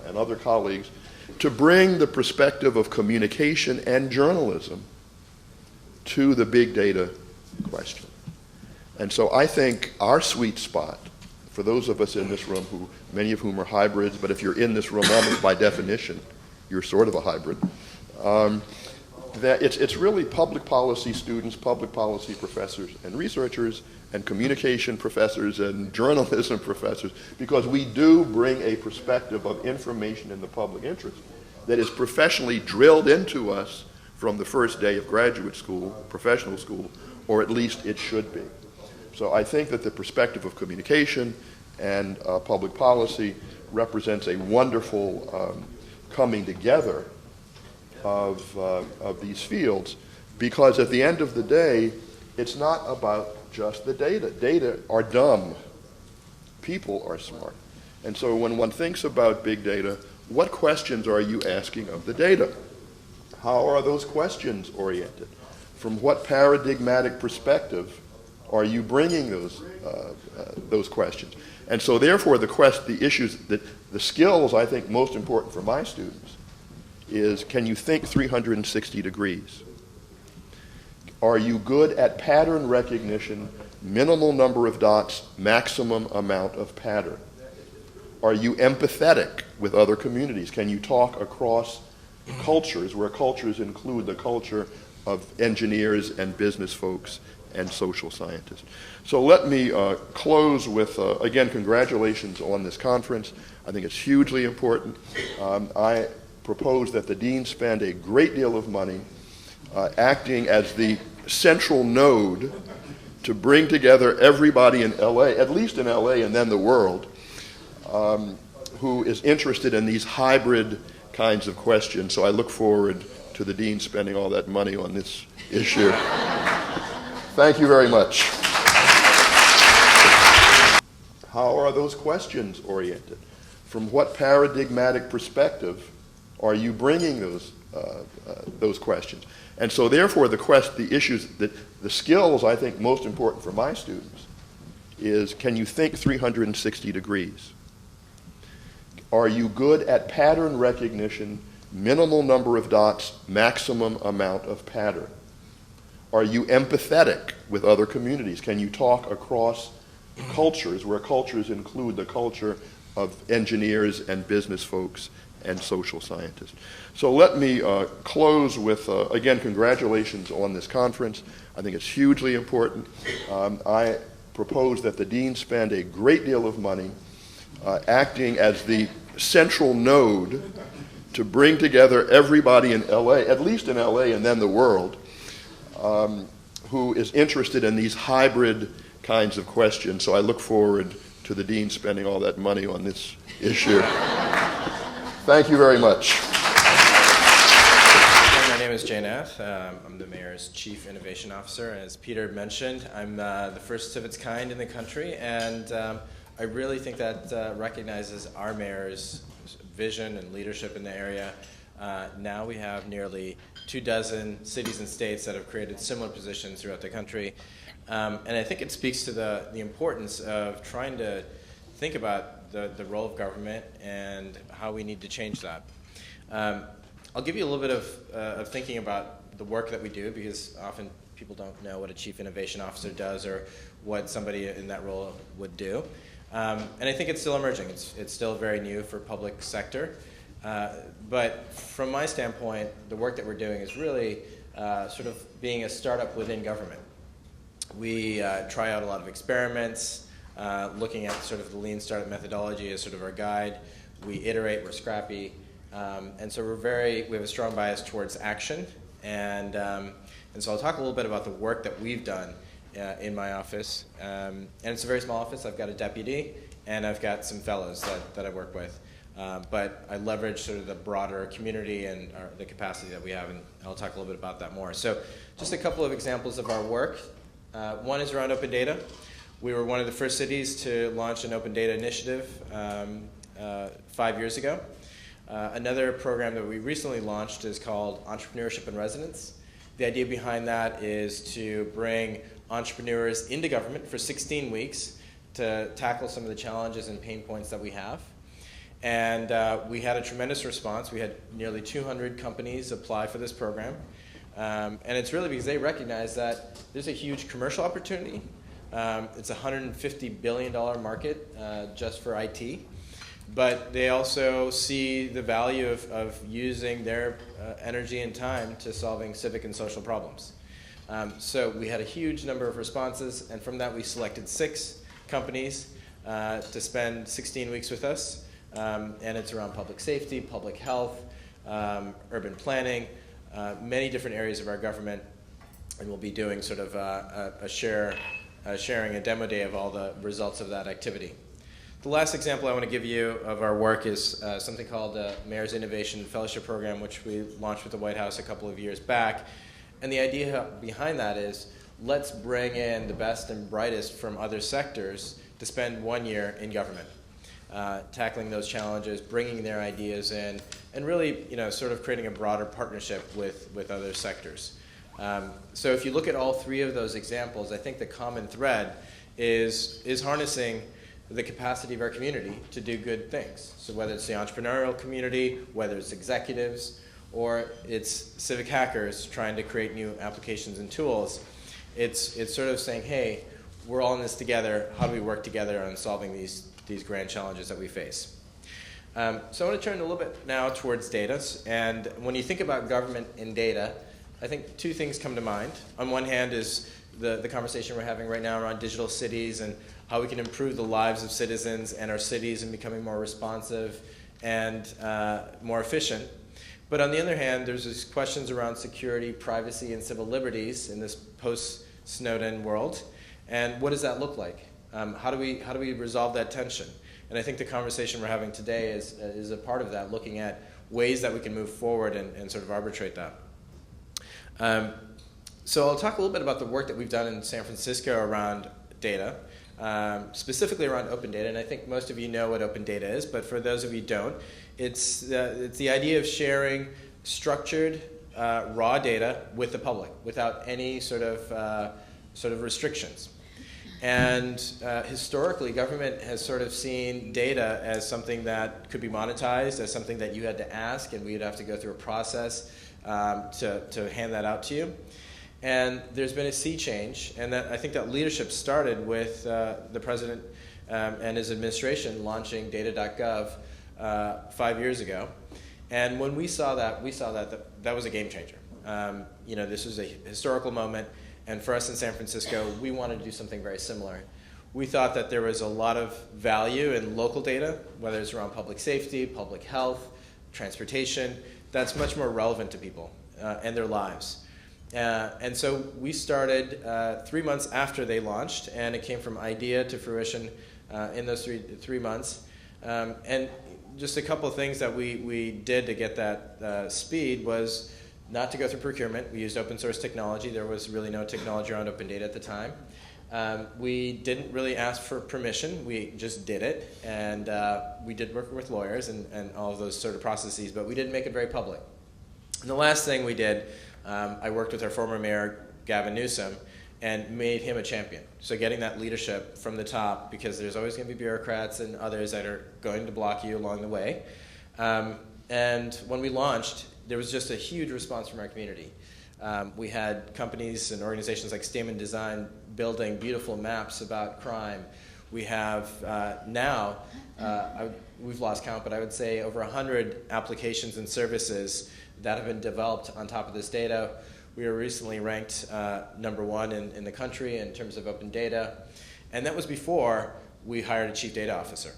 and other colleagues, to bring the perspective of communication and journalism to the big data question. And so I think our sweet spot, for those of us in this room, many of whom are hybrids, but if you're in this room almost by definition, you're sort of a hybrid, that it's really public policy students, public policy professors and researchers, and communication professors and journalism professors, because we do bring a perspective of information in the public interest that is professionally drilled into us from the first day of graduate school, professional school, or at least it should be. So I think that the perspective of communication and public policy represents a wonderful coming together of these fields, because at the end of the day, it's not about just the data. Data are dumb. People are smart. And so when one thinks about big data, what questions are you asking of the data? How are those questions oriented? From what paradigmatic perspective are you bringing those questions? And so therefore the issues, the skills I think most important for my students is, can you think 360 degrees? Are you good at pattern recognition, minimal number of dots, maximum amount of pattern? Are you empathetic with other communities? Can you talk across cultures, where cultures include the culture of engineers and business folks and social scientists? So let me close with, again, congratulations on this conference. I think it's hugely important. I propose that the dean spend a great deal of money acting as the central node to bring together everybody in LA, at least in LA and then the world, who is interested in these hybrid kinds of questions. So I look forward to the dean spending all that money on this issue. Thank you very much. How are those questions oriented? From what paradigmatic perspective are you bringing those questions? And so therefore the issues, the skills I think most important for my students is, can you think 360 degrees? Are you good at pattern recognition, minimal number of dots, maximum amount of pattern? Are you empathetic with other communities? Can you talk across cultures, where cultures include the culture of engineers and business folks and social scientists? So let me close with, again, congratulations on this conference. I think it's hugely important. I propose that the dean spend a great deal of money acting as the central node to bring together everybody in LA, at least in LA and then the world, who is interested in these hybrid kinds of questions. So I look forward to the dean spending all that money on this issue. Thank you very much. My name is Nath. I'm the mayor's chief innovation officer. As Peter mentioned, I'm the first of its kind in the country, and I really think that recognizes our mayor's vision and leadership in the area. Now we have nearly 24 cities and states that have created similar positions throughout the country. And I think it speaks to the importance of trying to think about the role of government and how we need to change that. I'll give you a little bit of thinking about the work that we do, because often people don't know what a chief innovation officer does or what somebody in that role would do. And I think it's still emerging. It's still very new for public sector. But from my standpoint, the work that we're doing is really sort of being a startup within government. We try out a lot of experiments, looking at sort of the lean startup methodology as sort of our guide. We iterate, we're scrappy, and so we have a strong bias towards action. And so I'll talk a little bit about the work that we've done in my office. And it's a very small office. I've got a deputy, and I've got some fellows that I work with. But I leverage sort of the broader community and the capacity that we have, and I'll talk a little bit about that more. So just a couple of examples of our work. One is around open data. We were one of the first cities to launch an open data initiative 5 years ago. Another program that we recently launched is called Entrepreneurship in Residence. The idea behind that is to bring entrepreneurs into government for 16 weeks to tackle some of the challenges and pain points that we have. And we had a tremendous response. We had nearly 200 companies apply for this program. And it's really because they recognize that there's a huge commercial opportunity. It's a $150 billion market just for IT. But they also see the value of using their energy and time to solving civic and social problems. So we had a huge number of responses, and from that we selected 6 companies to spend 16 weeks with us. And it's around public safety, public health, urban planning, many different areas of our government, and we'll be doing sort of sharing a demo day of all the results of that activity. The last example I want to give you of our work is something called the Mayor's Innovation Fellowship Program, which we launched with the White House a couple of years back. And the idea behind that is, let's bring in the best and brightest from other sectors to spend 1 year in government, tackling those challenges, bringing their ideas in, and really, sort of creating a broader partnership with other sectors. So if you look at all three of those examples, I think the common thread is harnessing the capacity of our community to do good things. So whether it's the entrepreneurial community, whether it's executives, or it's civic hackers trying to create new applications and tools, it's sort of saying, hey, we're all in this together. How do we work together on solving these grand challenges that we face? So I want to turn a little bit now towards data. And when you think about government and data, I think two things come to mind. On one hand is the conversation we're having right now around digital cities and how we can improve the lives of citizens and our cities and becoming more responsive and more efficient. But on the other hand, there's these questions around security, privacy, and civil liberties in this post-Snowden world. And what does that look like? How do we resolve that tension? And I think the conversation we're having today is a part of that, looking at ways that we can move forward and sort of arbitrate that. So I'll talk a little bit about the work that we've done in San Francisco around data, specifically around open data. And I think most of you know what open data is, but for those of you who don't, it's the idea of sharing structured raw data with the public without any sort of restrictions. And historically, government has sort of seen data as something that could be monetized, as something that you had to ask, and we'd have to go through a process to hand that out to you. And there's been a sea change, and I think that leadership started with the president and his administration launching data.gov 5 years ago. And when we saw that was a game changer. This was a historical moment. And for us in San Francisco, we wanted to do something very similar. We thought that there was a lot of value in local data, whether it's around public safety, public health, transportation, that's much more relevant to people and their lives. And so we started 3 months after they launched, and it came from idea to fruition in those three months. And just a couple of things that we did to get that speed was not to go through procurement. We used open source technology. There was really no technology around open data at the time. We didn't really ask for permission. We just did it. And we did work with lawyers and all of those sort of processes, but we didn't make it very public. And the last thing we did, I worked with our former mayor, Gavin Newsom, and made him a champion. So getting that leadership from the top, because there's always going to be bureaucrats and others that are going to block you along the way. And when we launched, there was just a huge response from our community. We had companies and organizations like Stamen Design building beautiful maps about crime. We have now, we've lost count, but I would say over 100 applications and services that have been developed on top of this data. We were recently ranked #1 in the country in terms of open data. And that was before we hired a chief data officer.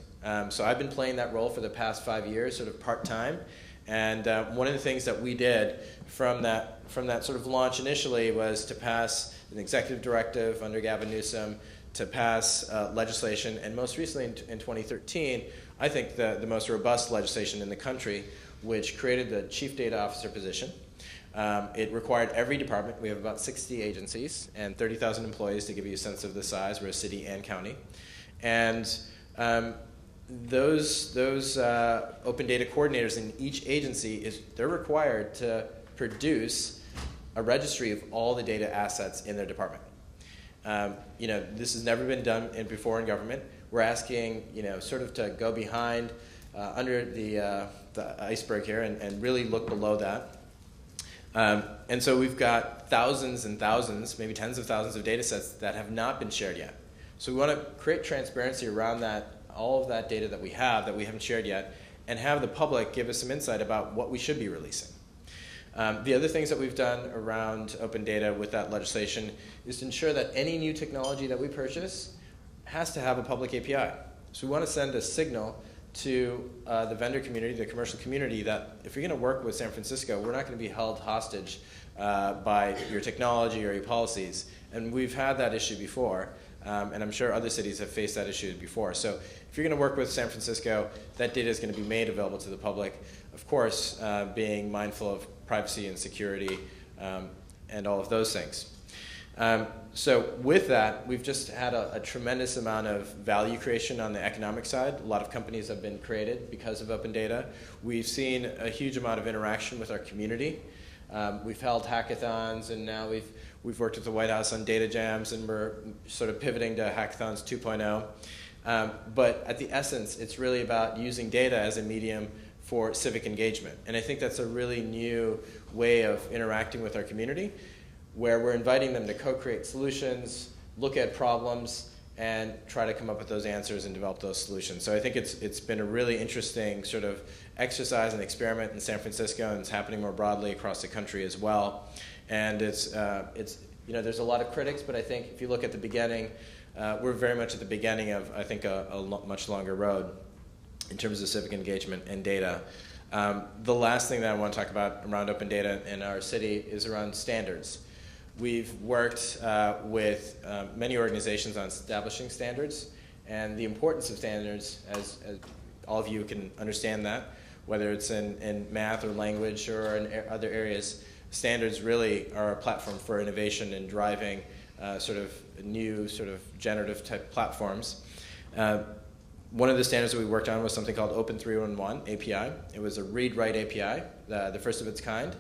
So I've been playing that role for the past 5 years, sort of part-time. And one of the things that we did from that sort of launch initially was to pass an executive directive under Gavin Newsom, to pass legislation, and most recently in 2013, I think the most robust legislation in the country, which created the chief data officer position. It required every department. We have about 60 agencies and 30,000 employees, to give you a sense of the size. We're a city and county. And those open data coordinators in each agency, they're required to produce a registry of all the data assets in their department. This has never been done before in government. We're asking, sort of to go behind, under the iceberg here and really look below that. And so we've got thousands and thousands, maybe tens of thousands of data sets that have not been shared yet. So we want to create transparency around that, all of that data that we haven't shared yet, and have the public give us some insight about what we should be releasing. The other things that we've done around open data with that legislation is to ensure that any new technology that we purchase has to have a public API. So we want to send a signal to the vendor community, the commercial community, that if you're going to work with San Francisco, we're not going to be held hostage by your technology or your policies. And we've had that issue before. And I'm sure other cities have faced that issue before. So if you're going to work with San Francisco, that data is going to be made available to the public, of course, being mindful of privacy and security and all of those things. So with that, we've just had a tremendous amount of value creation on the economic side. A lot of companies have been created because of open data. We've seen a huge amount of interaction with our community. We've held hackathons, and now we've worked with the White House on data jams, and we're sort of pivoting to hackathons 2.0. But at the essence, it's really about using data as a medium for civic engagement. And I think that's a really new way of interacting with our community, where we're inviting them to co-create solutions, look at problems, and try to come up with those answers and develop those solutions. So I think it's been a really interesting sort of exercise and experiment in San Francisco, and it's happening more broadly across the country as well. And it's there's a lot of critics, but I think if you look at the beginning, we're very much at the beginning of, I think, a much longer road in terms of civic engagement and data. The last thing that I want to talk about around open data in our city is around standards. We've worked with many organizations on establishing standards, and the importance of standards, as all of you can understand that, whether it's in math or language or in other areas, standards really are a platform for innovation and driving sort of new sort of generative type platforms. One of the standards that we worked on was something called Open 311 API. It was a read-write API, the first of its kind.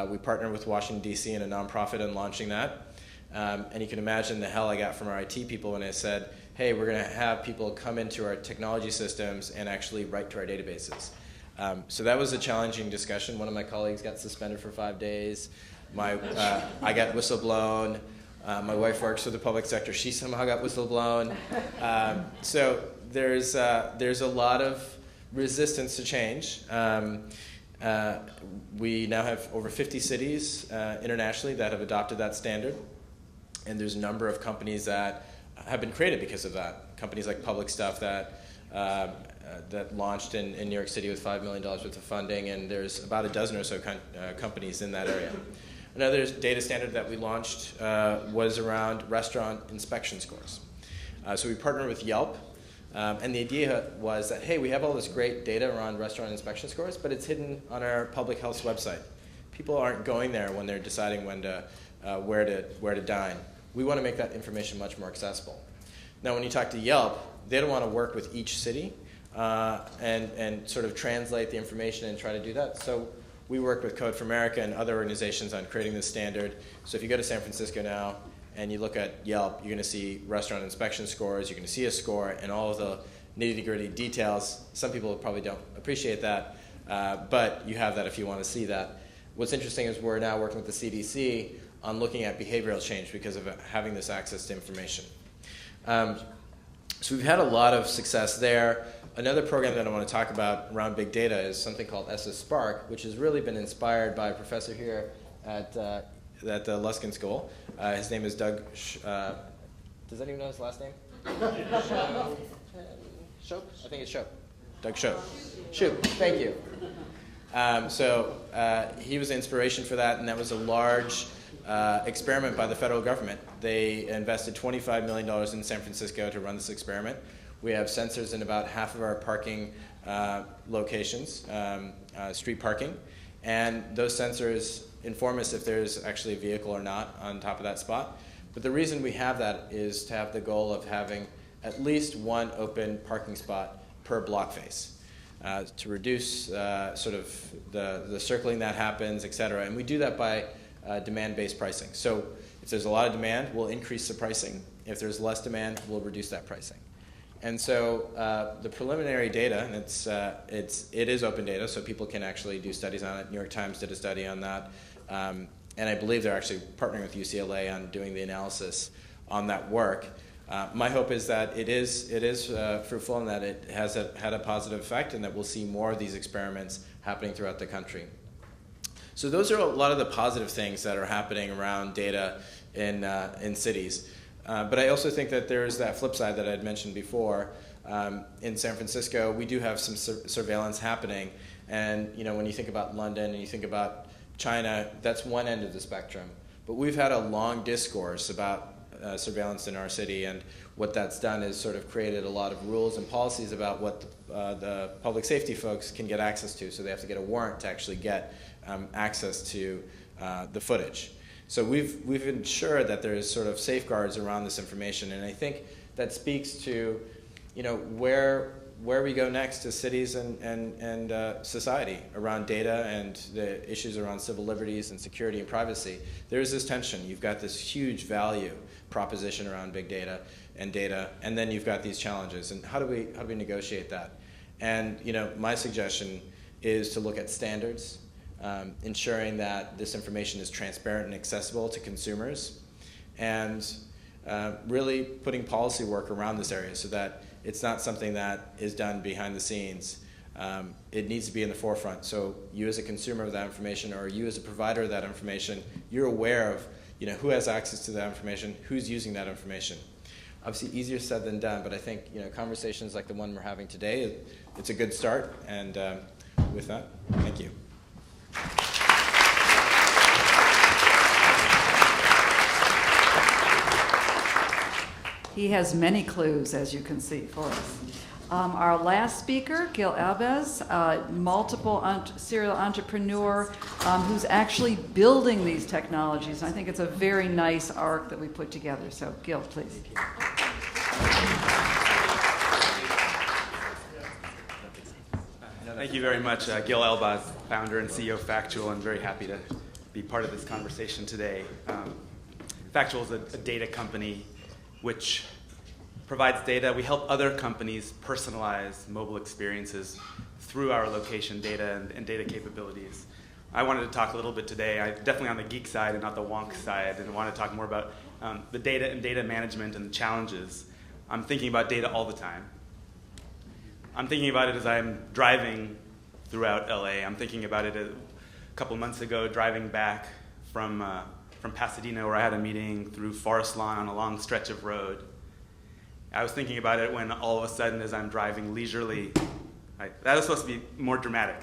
We partnered with Washington, D.C. and a nonprofit in launching that. And you can imagine the hell I got from our IT people when I said, hey, we're going to have people come into our technology systems and actually write to our databases. So that was a challenging discussion. One of my colleagues got suspended for 5 days. I got whistleblown. My wife works for the public sector. She somehow got whistleblown. So there's a lot of resistance to change. We now have over 50 cities internationally that have adopted that standard, and there's a number of companies that have been created because of that. Companies like Public Stuff that launched in New York City with $5 million worth of funding, and there's about a dozen or so companies in that area. Another data standard that we launched was around restaurant inspection scores. So we partnered with Yelp. And the idea was that, hey, we have all this great data around restaurant inspection scores, but it's hidden on our public health website. People aren't going there when they're deciding where to dine. We want to make that information much more accessible. Now, when you talk to Yelp, they don't want to work with each city and sort of translate the information and try to do that. So we worked with Code for America and other organizations on creating this standard. So if you go to San Francisco now, and you look at Yelp, you're going to see restaurant inspection scores, you're going to see a score, and all of the nitty-gritty details. Some people probably don't appreciate that, but you have that if you want to see that. What's interesting is we're now working with the CDC on looking at behavioral change because of having this access to information. So we've had a lot of success there. Another program that I want to talk about around big data is something called SS Spark, which has really been inspired by a professor here at the Luskin School. His name is Doug. Does anyone know his last name? Shope? I think it's Shope. Doug Shope. Shope. Thank you. So he was the inspiration for that, and that was a large experiment by the federal government. They invested $25 million in San Francisco to run this experiment. We have sensors in about half of our parking locations, street parking, and those sensors inform us if there's actually a vehicle or not on top of that spot. But the reason we have that is to have the goal of having at least one open parking spot per block face to reduce sort of the circling that happens, et cetera. And we do that by demand-based pricing. So if there's a lot of demand, we'll increase the pricing. If there's less demand, we'll reduce that pricing. And so the preliminary data, and it is open data, so people can actually do studies on it. New York Times did a study on that. And I believe they're actually partnering with UCLA on doing the analysis on that work. My hope is that it is fruitful and that it has had a positive effect, and that we'll see more of these experiments happening throughout the country. So those are a lot of the positive things that are happening around data in cities. But I also think that there's that flip side that I had mentioned before. In San Francisco, we do have some surveillance happening. And when you think about London and you think about China, that's one end of the spectrum. But we've had a long discourse about surveillance in our city, and what that's done is sort of created a lot of rules and policies about what the public safety folks can get access to. So they have to get a warrant to actually get access to the footage. So we've ensured that there is sort of safeguards around this information, and I think that speaks to, where we go next as cities and society around data and the issues around civil liberties and security and privacy. There's this tension. You've got this huge value proposition around big data, and then you've got these challenges. And how do we negotiate that? And my suggestion is to look at standards, ensuring that this information is transparent and accessible to consumers, and really putting policy work around this area so that it's not something that is done behind the scenes. It needs to be in the forefront. So you as a consumer of that information, or you as a provider of that information, you're aware of who has access to that information, who's using that information. Obviously easier said than done, but I think conversations like the one we're having today, it's a good start. And with that, thank you. He has many clues, as you can see, for us. Our last speaker, Gill Elbaz, multiple serial entrepreneur who's actually building these technologies. I think it's a very nice arc that we put together. So, Gill, please. Thank you very much, Gill Elbaz, founder and CEO of Factual. I'm very happy to be part of this conversation today. Factual is a data company which provides data. We help other companies personalize mobile experiences through our location data and data capabilities. I wanted to talk a little bit today, I'm definitely on the geek side and not the wonk side, and I want to talk more about the data and data management and the challenges. I'm thinking about data all the time. I'm thinking about it as I'm driving throughout LA. I'm thinking about it a couple months ago, driving back from Pasadena, where I had a meeting, through Forest Lawn on a long stretch of road. I was thinking about it when all of a sudden, as I'm driving leisurely, that was supposed to be more dramatic.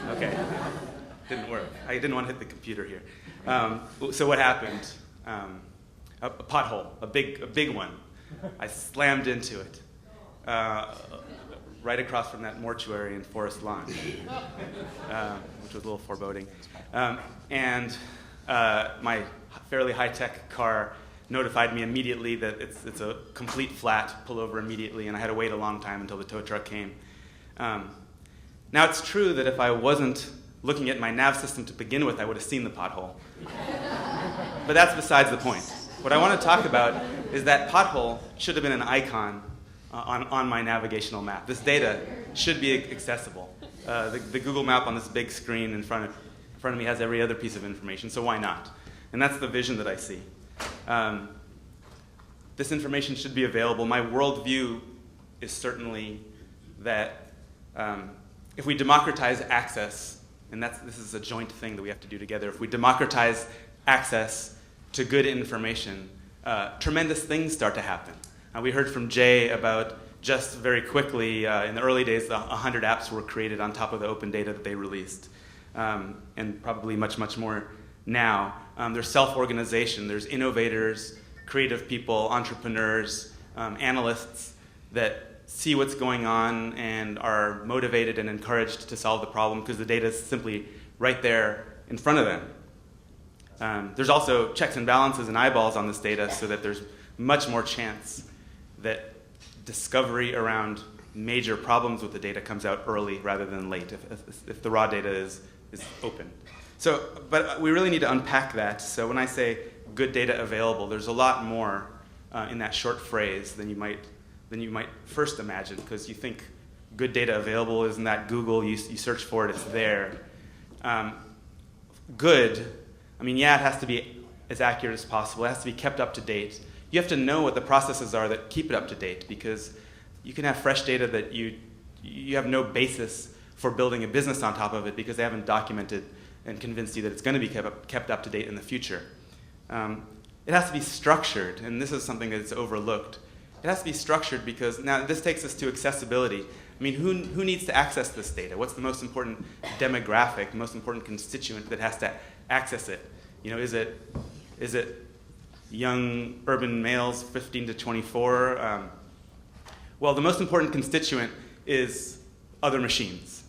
Okay, didn't work. I didn't want to hit the computer here. So what happened? A pothole, a big one. I slammed into it, right across from that mortuary in Forest Lawn, which was a little foreboding. My fairly high-tech car notified me immediately that it's a complete flat, pull over immediately, and I had to wait a long time until the tow truck came. Now, it's true that if I wasn't looking at my nav system to begin with, I would have seen the pothole. But that's besides the point. What I want to talk about is that pothole should have been an icon on my navigational map. This data should be accessible. The Google map on this big screen in front of me has every other piece of information, so why not? And that's the vision that I see. This information should be available. My worldview is certainly that if we democratize access, and this is a joint thing that we have to do together, if we democratize access to good information, tremendous things start to happen. We heard from Jay about, just very quickly, in the early days, 100 apps were created on top of the open data that they released, and probably much, much more now. There's self-organization, there's innovators, creative people, entrepreneurs, analysts that see what's going on and are motivated and encouraged to solve the problem because the data is simply right there in front of them. There's also checks and balances and eyeballs on this data so that there's much more chance that discovery around major problems with the data comes out early rather than late if the raw data is open. But we really need to unpack that. So when I say good data available, there's a lot more in that short phrase than you might first imagine, because you think good data available, isn't that Google? You search for it, it's there. Good, I mean, yeah, it has to be as accurate as possible. It has to be kept up to date. You have to know what the processes are that keep it up to date, because you can have fresh data that you have no basis for building a business on top of it because they haven't documented and convinced you that it's going to be kept up to date in the future. It has to be structured, and this is something that's overlooked. It has to be structured because now this takes us to accessibility. I mean, who needs to access this data? What's the most important demographic, the most important constituent that has to access it? Is it young urban males, 15 to 24? Well, the most important constituent is other machines.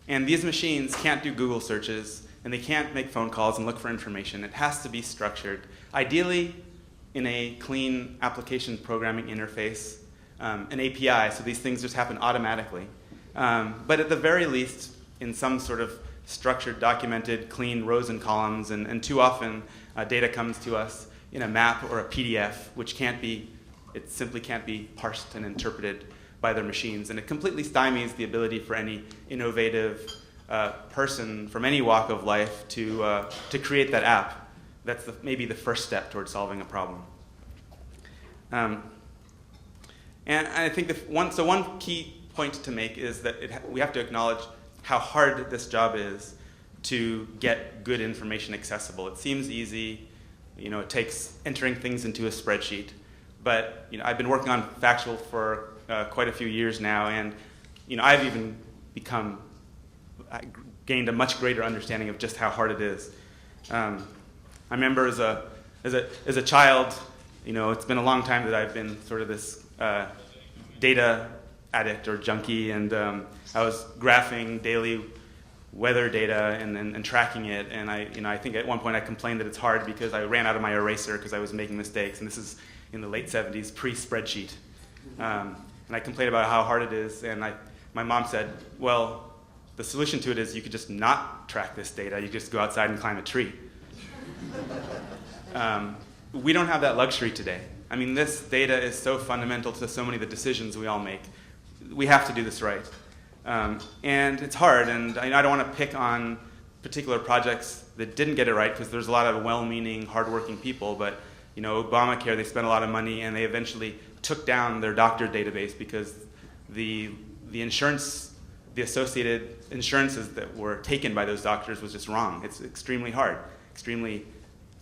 And these machines can't do Google searches, and they can't make phone calls and look for information. It has to be structured, ideally in a clean application programming interface, an API, so these things just happen automatically. But at the very least, in some sort of structured, documented, clean rows and columns, and too often data comes to us in a map or a PDF, which it simply can't be parsed and interpreted by their machines. And it completely stymies the ability for any innovative person from any walk of life to create that app. That's maybe the first step towards solving a problem. And I think one key point to make is that we have to acknowledge how hard this job is to get good information accessible. It seems easy, it takes entering things into a spreadsheet, but I've been working on Factual for quite a few years now, and I've even gained a much greater understanding of just how hard it is. I remember as a child, it's been a long time that I've been sort of this data addict or junkie, and I was graphing daily weather data and tracking it, and I think at one point I complained that it's hard because I ran out of my eraser because I was making mistakes, and this is in the late 70s, pre-spreadsheet. And I complained about how hard it is, and my mom said, well, the solution to it is you could just not track this data, you just go outside and climb a tree. We don't have that luxury today. I mean, this data is so fundamental to so many of the decisions we all make. We have to do this right. And it's hard, and I don't want to pick on particular projects that didn't get it right, because there's a lot of well-meaning, hardworking people, but Obamacare, they spent a lot of money, and they eventually took down their doctor database because the insurance, the associated insurances that were taken by those doctors was just wrong. It's extremely hard, extremely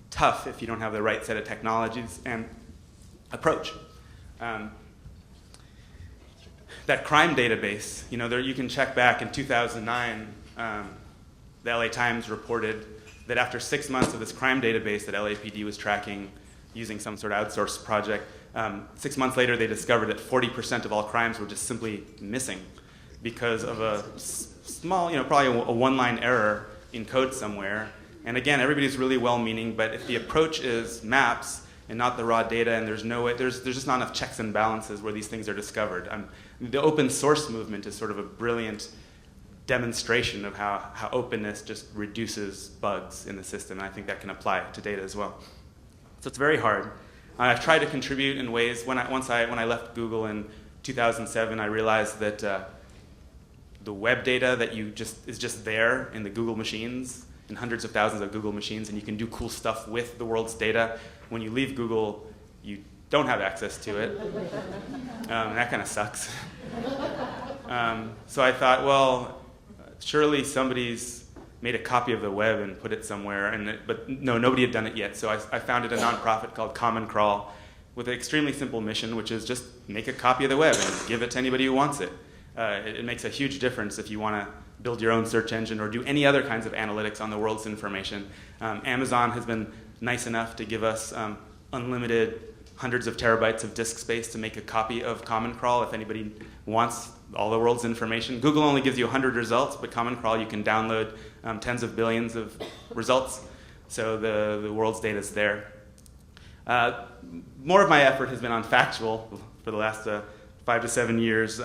tough if you don't have the right set of technologies and approach. That crime database, you can check back in 2009, the LA Times reported that after 6 months of this crime database that LAPD was tracking using some sort of outsourced project, 6 months later they discovered that 40% of all crimes were just simply missing because of a small, probably a one-line error in code somewhere. And again, everybody's really well-meaning, but if the approach is maps and not the raw data, and there's just not enough checks and balances where these things are discovered. The open source movement is sort of a brilliant demonstration of how openness just reduces bugs in the system, and I think that can apply to data as well. So it's very hard. I've tried to contribute in ways. When I left Google in 2007, I realized that the web data that is just there in the Google machines, in hundreds of thousands of Google machines, and you can do cool stuff with the world's data. When you leave Google, you don't have access to it. And that kind of sucks. So I thought, well, surely somebody's made a copy of the web and put it somewhere, but no, nobody had done it yet. So I founded a nonprofit called Common Crawl with an extremely simple mission, which is just make a copy of the web and give it to anybody who wants it. It makes a huge difference if you want to build your own search engine or do any other kinds of analytics on the world's information. Amazon has been nice enough to give us unlimited hundreds of terabytes of disk space to make a copy of Common Crawl if anybody wants all the world's information. Google only gives you 100 results, but Common Crawl you can download tens of billions of results. So the world's data is there. More of my effort has been on Factual for the last 5 to 7 years.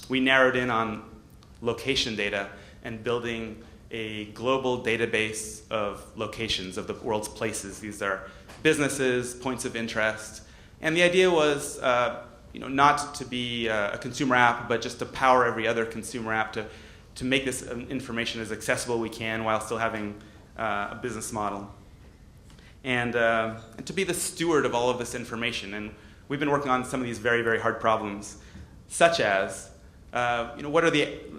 We narrowed in on location data and building a global database of locations of the world's places. These are businesses, points of interest. And the idea was not to be a consumer app, but just to power every other consumer app to make this information as accessible as we can while still having a business model. And to be the steward of all of this information. And we've been working on some of these very, very hard problems, such as, what are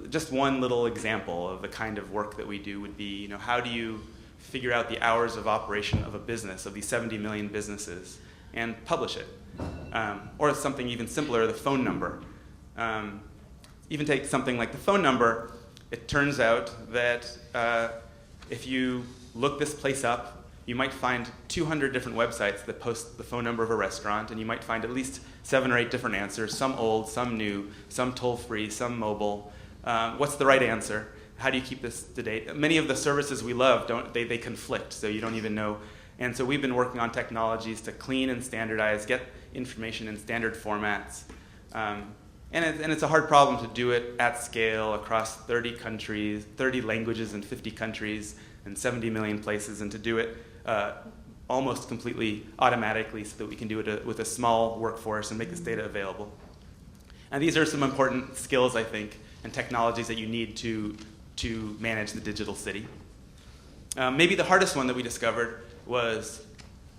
just one little example of the kind of work that we do would be, how do you figure out the hours of operation of a business, of these 70 million businesses, and publish it? Or something even simpler, the phone number. Even take something like the phone number, it turns out that if you look this place up, you might find 200 different websites that post the phone number of a restaurant, and you might find at least 7 or 8 different answers, some old, some new, some toll-free, some mobile. What's the right answer? how do you keep this to date? Many of the services we love, they conflict, so you don't even know. And so we've been working on technologies to clean and standardize, get information in standard formats. And it's a hard problem to do it at scale across 30 countries, 30 languages in 50 countries and 70 million places, and to do it almost completely automatically so that we can do it with a small workforce and make this data available. And these are some important skills, I think, and technologies that you need to manage the digital city. Maybe the hardest one that we discovered was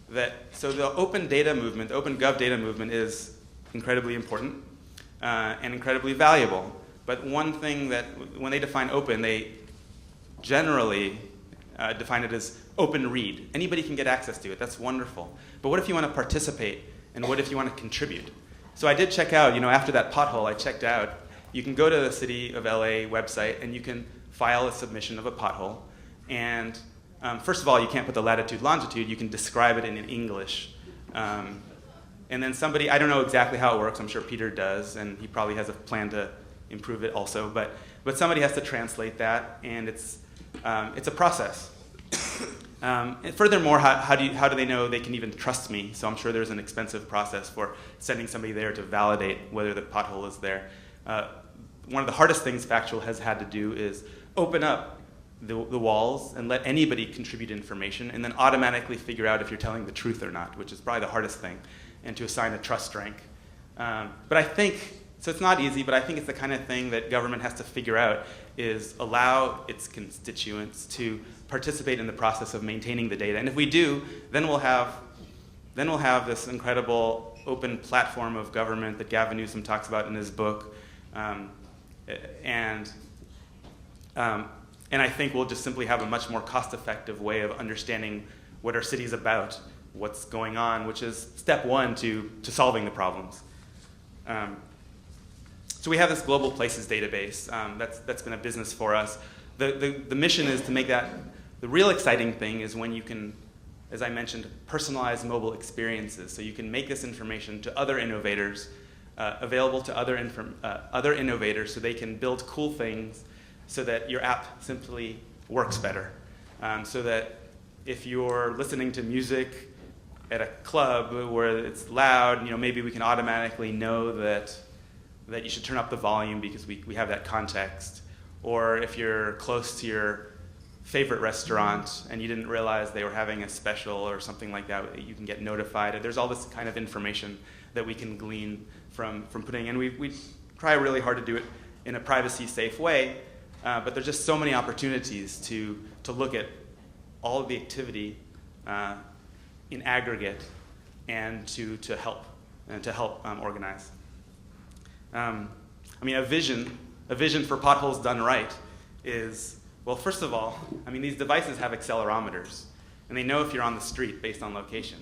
that, so the open data movement, the open gov data movement is incredibly important and incredibly valuable. But one thing that, when they define open, they generally define it as open read. Anybody can get access to it. That's wonderful. But what if you want to participate? And what if you want to contribute? So I did check out, after that pothole, I checked out. You can go to the City of LA website and you can file a submission of a pothole. And first of all, you can't put the latitude, longitude. You can describe it in English. And then somebody, I don't know exactly how it works. I'm sure Peter does, and he probably has a plan to improve it also. But somebody has to translate that, and it's a process. And furthermore, how do they know they can even trust me? So I'm sure there's an expensive process for sending somebody there to validate whether the pothole is there. One of the hardest things Factual has had to do is open up the walls and let anybody contribute information, and then automatically figure out if you're telling the truth or not, which is probably the hardest thing, and to assign a trust rank. But I think, so it's not easy, but I think it's the kind of thing that government has to figure out, is allow its constituents to participate in the process of maintaining the data. And if we do, then we'll have this incredible open platform of government that Gavin Newsom talks about in his book. And I think we'll just simply have a much more cost-effective way of understanding what our city's about, what's going on, which is step one to solving the problems. So we have this global places database that's been a business for us. The mission is to make that, the real exciting thing is when you can, as I mentioned, personalize mobile experiences. So you can make this information to other innovators, available to other innovators, so they can build cool things so that your app simply works better. So that if you're listening to music at a club where it's loud, maybe we can automatically know that you should turn up the volume because we have that context. Or if you're close to your favorite restaurant and you didn't realize they were having a special or something like that, you can get notified. There's all this kind of information that we can glean from putting in. We try really hard to do it in a privacy-safe way, but there's just so many opportunities to look at all of the activity in aggregate and to help organize. A vision for potholes done right is, well, first of all, these devices have accelerometers, and they know if you're on the street based on location.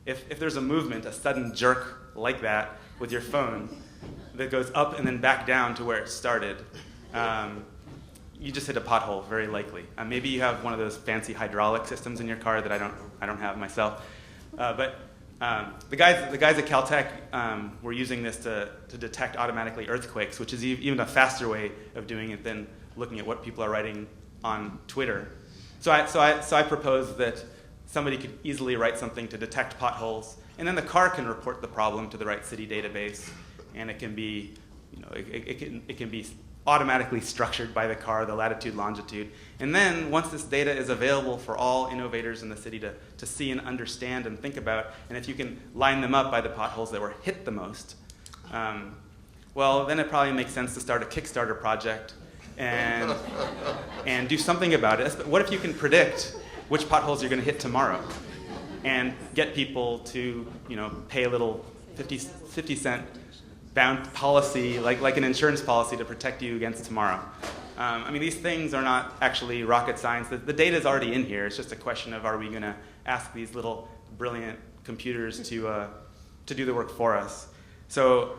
If there's a movement, a sudden jerk like that with your phone that goes up and then back down to where it started, you just hit a pothole, very likely. Maybe you have one of those fancy hydraulic systems in your car that I don't have myself. But the guys at Caltech were using this to detect automatically earthquakes, which is even a faster way of doing it than looking at what people are writing on Twitter. So I proposed that somebody could easily write something to detect potholes, and then the car can report the problem to the right city database, and it can be, it can be automatically structured by the car, the latitude, longitude. And then once this data is available for all innovators in the city to see and understand and think about, and if you can line them up by the potholes that were hit the most, well, then it probably makes sense to start a Kickstarter project and do something about it. What if you can predict which potholes you're going to hit tomorrow and get people to pay a little 50-cent bound policy, like an insurance policy to protect you against tomorrow. These things are not actually rocket science. The data is already in here. It's just a question of, are we going to ask these little brilliant computers to do the work for us? So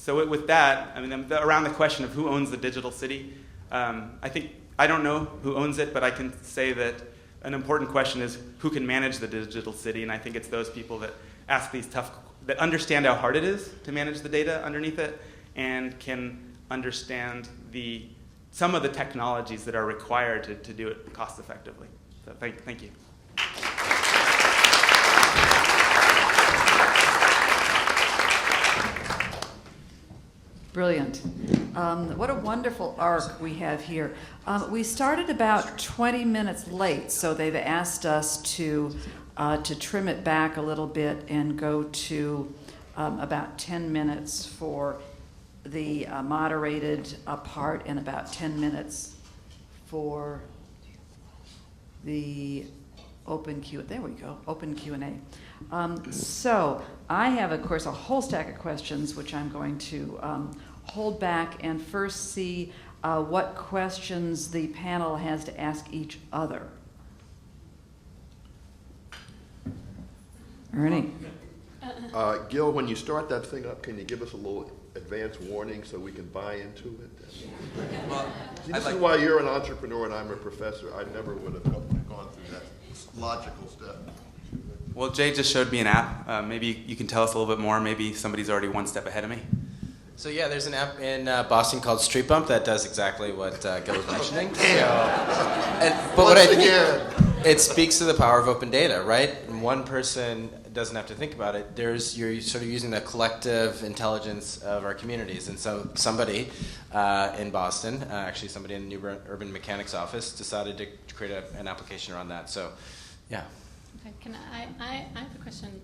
with that, around the question of who owns the digital city, I don't know who owns it, but I can say that an important question is who can manage the digital city, and I think it's those people that ask these tough questions, that understand how hard it is to manage the data underneath it, and can understand the some of the technologies that are required to do it cost effectively. So thank you. Brilliant. What a wonderful arc we have here. We started about 20 minutes late, so they've asked us to trim it back a little bit and go to about 10 minutes for the moderated part and about 10 minutes for the open Q. There we go, open Q&A. So I have, of course, a whole stack of questions which I'm going to hold back and first see what questions the panel has to ask each other. Ernie. Gill, when you start that thing up, can you give us a little advance warning so we can buy into it? Well, See, this is why you're an entrepreneur and I'm a professor. I never would have gone through that logical step. Well, Jay just showed me an app. Maybe you can tell us a little bit more. Maybe somebody's already one step ahead of me. So yeah, there's an app in Boston called Street Bump that does exactly what Gill was mentioning. But what I think, it speaks to the power of open data, right? And one person doesn't have to think about it. You're sort of using the collective intelligence of our communities. And so somebody in Boston, actually somebody in the New Urban Mechanics office, decided to create an application around that. So, yeah. Okay, can I have a question.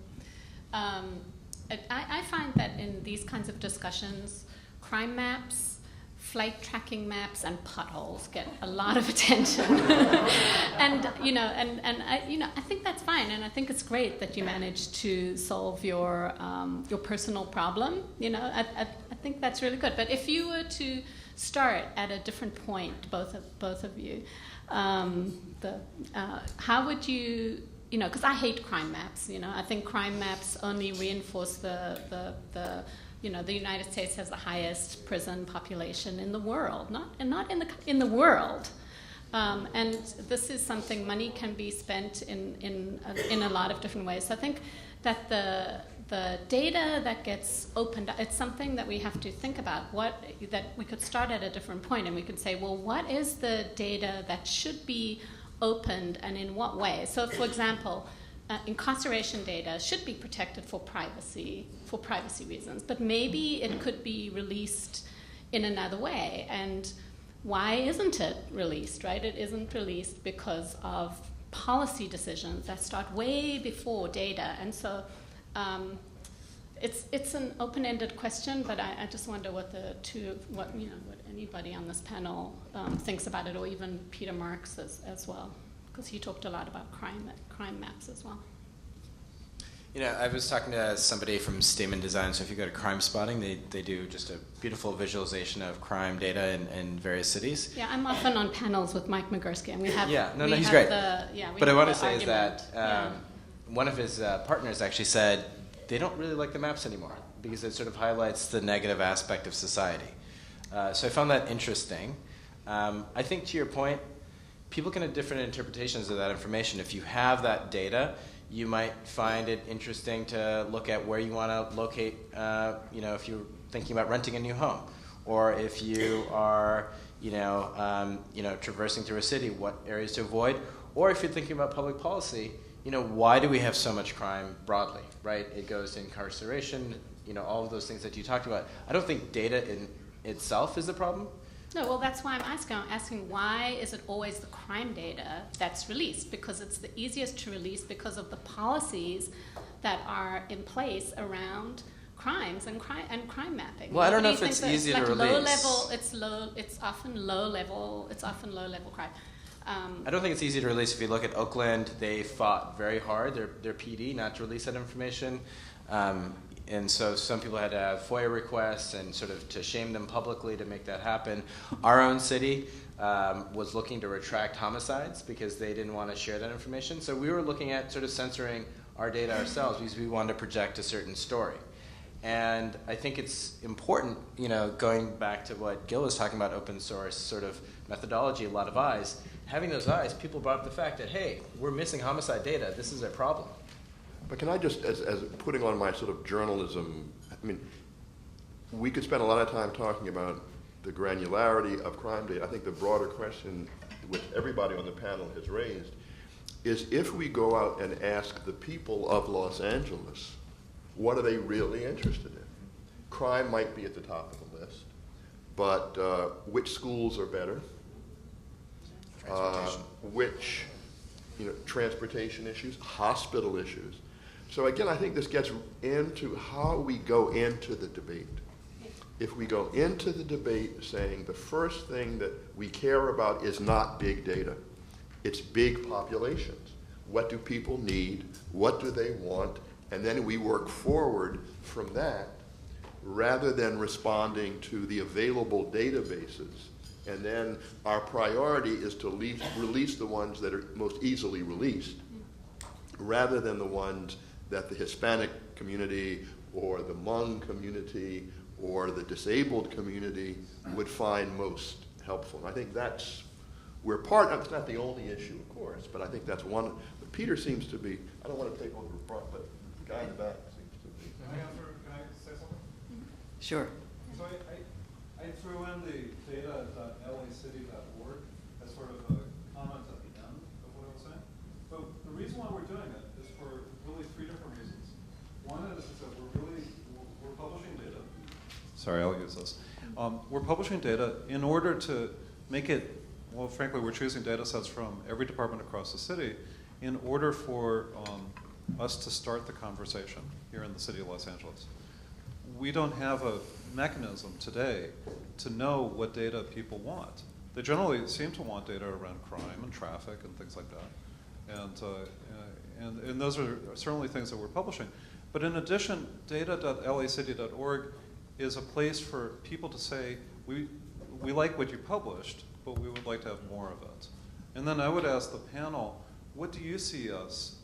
I find that in these kinds of discussions, crime maps, flight tracking maps, and potholes get a lot of attention. And I think that's fine, and I think it's great that you managed to solve your personal problem. I think that's really good. But if you were to start at a different point, both of you, how would you? Because I hate crime maps. I think crime maps only reinforce the United States has the highest prison population in the world, not in the world. And this is something money can be spent in a lot of different ways. So I think that the data that gets opened up, it's something that we have to think about. That we could start at a different point, and we could say, well, what is the data that should be opened and in what way? So, for example, incarceration data should be protected for privacy reasons, but maybe it could be released in another way. And why isn't it released, right? It isn't released because of policy decisions that start way before data. And so it's an open-ended question, but I just wonder what what anybody on this panel thinks about it, or even Peter Marks as well, because he talked a lot about crime maps as well. I was talking to somebody from Stamen Design. So if you go to Crime Spotting, they do just a beautiful visualization of crime data in various cities. Yeah, I'm often on panels with Mike Migursky, and we have. He's great. But I want to say is that one of his partners actually said they don't really like the maps anymore because it sort of highlights the negative aspect of society. So I found that interesting. I think to your point, people can have different interpretations of that information. If you have that data, you might find it interesting to look at where you want to locate, if you're thinking about renting a new home, or if you are, traversing through a city, what areas to avoid, or if you're thinking about public policy, why do we have so much crime broadly, right? It goes to incarceration, all of those things that you talked about. I don't think data in itself is the problem. No, well, that's why I'm asking why is it always the crime data that's released? Because it's the easiest to release because of the policies that are in place around crimes and crime mapping. Well, I don't know if it's easy to release. It's often low level crime. I don't think it's easy to release. If you look at Oakland, they fought very hard, their PD, not to release that information. And so some people had to have FOIA requests and sort of to shame them publicly to make that happen. Our own city was looking to retract homicides because they didn't want to share that information. So we were looking at sort of censoring our data ourselves because we wanted to project a certain story. And I think it's important, going back to what Gill was talking about, open source sort of methodology, a lot of eyes. Having those eyes, people brought up the fact that, hey, we're missing homicide data. This is a problem. But can I just, as putting on my sort of journalism, we could spend a lot of time talking about the granularity of crime data. I think the broader question, which everybody on the panel has raised, is if we go out and ask the people of Los Angeles, what are they really interested in? Crime might be at the top of the list, but which schools are better? Which, transportation issues, hospital issues. So again, I think this gets into how we go into the debate. If we go into the debate saying the first thing that we care about is not big data, it's big populations. What do people need? What do they want? And then we work forward from that rather than responding to the available databases. And then our priority is to release the ones that are most easily released rather than the ones that the Hispanic community or the Hmong community or the disabled community would find most helpful. And I think that's it's not the only issue, of course, but I think that's one. But Peter seems to be, I don't want to take over the front, but the guy in the back seems to be. Can I say something? Sure. So I threw in the data.lacity.org as sort of a comment at the end of what I was saying. But the reason why we're doing it is for really three different reasons. One is that we're publishing data. Sorry, I'll use this. We're publishing data in order to make it, well, frankly, we're choosing data sets from every department across the city in order for us to start the conversation here in the city of Los Angeles. We don't have a mechanism today to know what data people want. They generally seem to want data around crime and traffic and things like that. And those are certainly things that we're publishing. But in addition, data.lacity.org is a place for people to say, we like what you published, but we would like to have more of it. And then I would ask the panel, what do you see us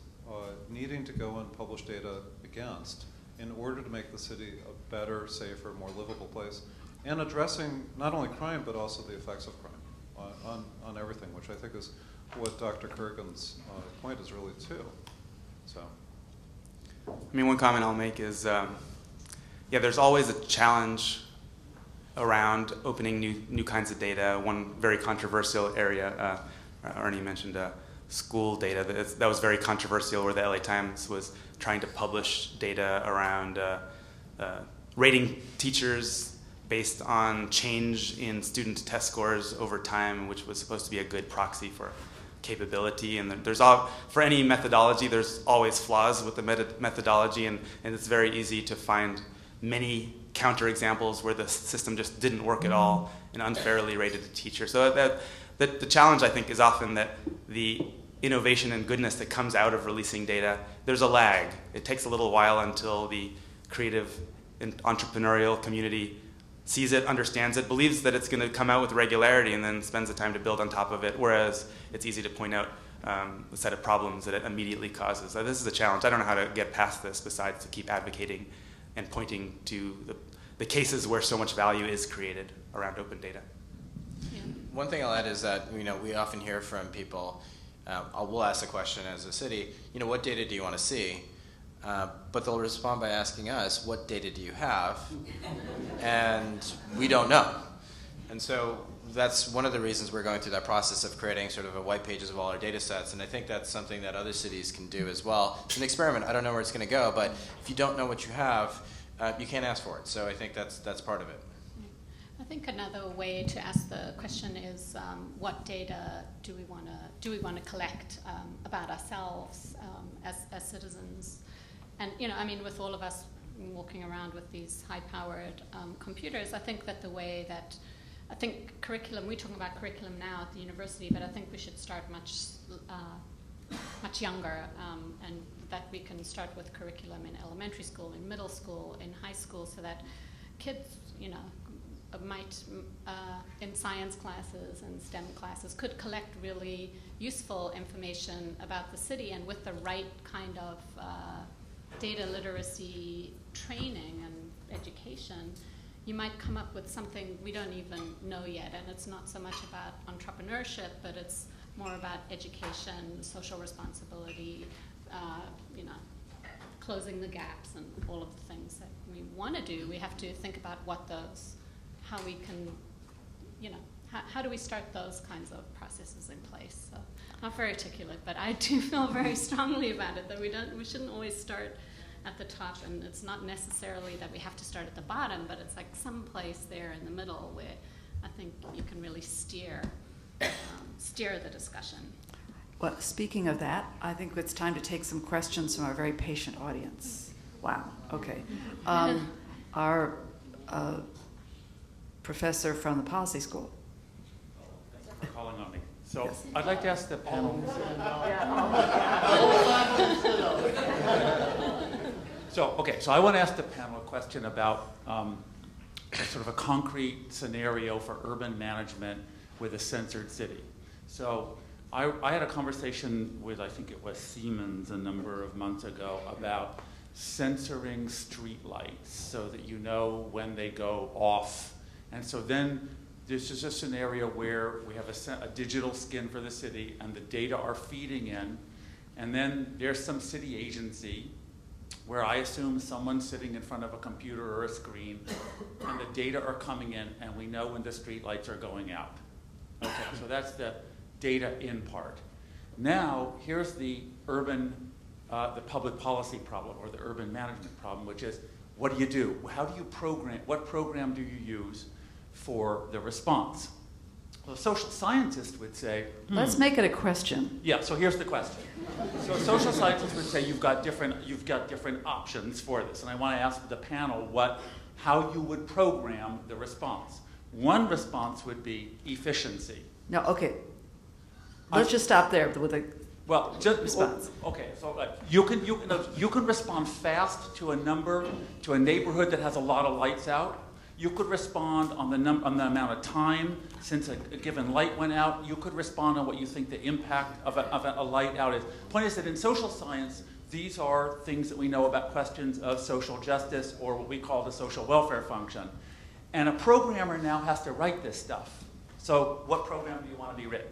needing to go and publish data against in order to make the city a better, safer, more livable place, and addressing not only crime, but also the effects of crime on everything, which I think is what Dr. Kurgan's point is really too. So, I mean, one comment I'll make is, there's always a challenge around opening new kinds of data. One very controversial area, Ernie mentioned school data. That was very controversial, where the LA Times was trying to publish data around rating teachers based on change in student test scores over time, which was supposed to be a good proxy for capability. And for any methodology, there's always flaws with the methodology, and it's very easy to find many counterexamples where the system just didn't work at all and unfairly rated the teacher. So the challenge, I think, is often that the innovation and goodness that comes out of releasing data, there's a lag. It takes a little while until the creative and entrepreneurial community sees it, understands it, believes that it's going to come out with regularity, and then spends the time to build on top of it, whereas it's easy to point out a set of problems that it immediately causes. So this is a challenge. I don't know how to get past this besides to keep advocating and pointing to the cases where so much value is created around open data. Yeah. One thing I'll add is that we often hear from people, we'll ask the question as a city, what data do you want to see? But they'll respond by asking us, what data do you have? And we don't know. And so that's one of the reasons we're going through that process of creating sort of a white pages of all our data sets. And I think that's something that other cities can do as well. It's an experiment. I don't know where it's going to go, but if you don't know what you have, you can't ask for it. So I think that's part of it. I think another way to ask the question is, what data do we want to collect about ourselves as citizens? And with all of us walking around with these high-powered computers, I think that curriculum. We're talking about curriculum now at the university, but I think we should start much younger, and that we can start with curriculum in elementary school, in middle school, in high school, so that kids, might, in science classes and STEM classes, could collect really useful information about the city, and with the right kind of data literacy training and education, you might come up with something we don't even know yet. And it's not so much about entrepreneurship, but it's more about education, social responsibility, closing the gaps, and all of the things that we want to do. We have to think about how we can how do we start those kinds of processes in place? So, not very articulate, but I do feel very strongly about it, that we shouldn't always start at the top, and it's not necessarily that we have to start at the bottom, but it's like some place there in the middle where I think you can really steer the discussion. Well, speaking of that, I think it's time to take some questions from our very patient audience. Wow, okay. Our professor from the policy school. Thanks for calling on me. So I'd like to ask the panel. So I want to ask the panel a question about sort of a concrete scenario for urban management with a censored city. So I had a conversation with, I think it was Siemens a number of months ago, about censoring streetlights so that you know when they go off. And so then this is a scenario where we have a digital skin for the city and the data are feeding in. And then there's some city agency where I assume someone's sitting in front of a computer or a screen and the data are coming in and we know when the streetlights are going out. Okay, so that's the data in part. Now, here's the public policy problem or the urban management problem, which is, what do you do? How do you program, what program do you use for the response? Well, a social scientist would say, Let's make it a question. yeah, so here's the question. So a social scientist would say you've got different options for this, and I want to ask the panel how you would program the response. One response would be efficiency. No, okay. Let's just stop there with a response. Okay, so you can respond fast to a neighborhood that has a lot of lights out. You could respond on the amount of time since a given light went out. You could respond on what you think the impact of a light out is. Point is that in social science, these are things that we know about questions of social justice or what we call the social welfare function. And a programmer now has to write this stuff. So what program do you want to be written?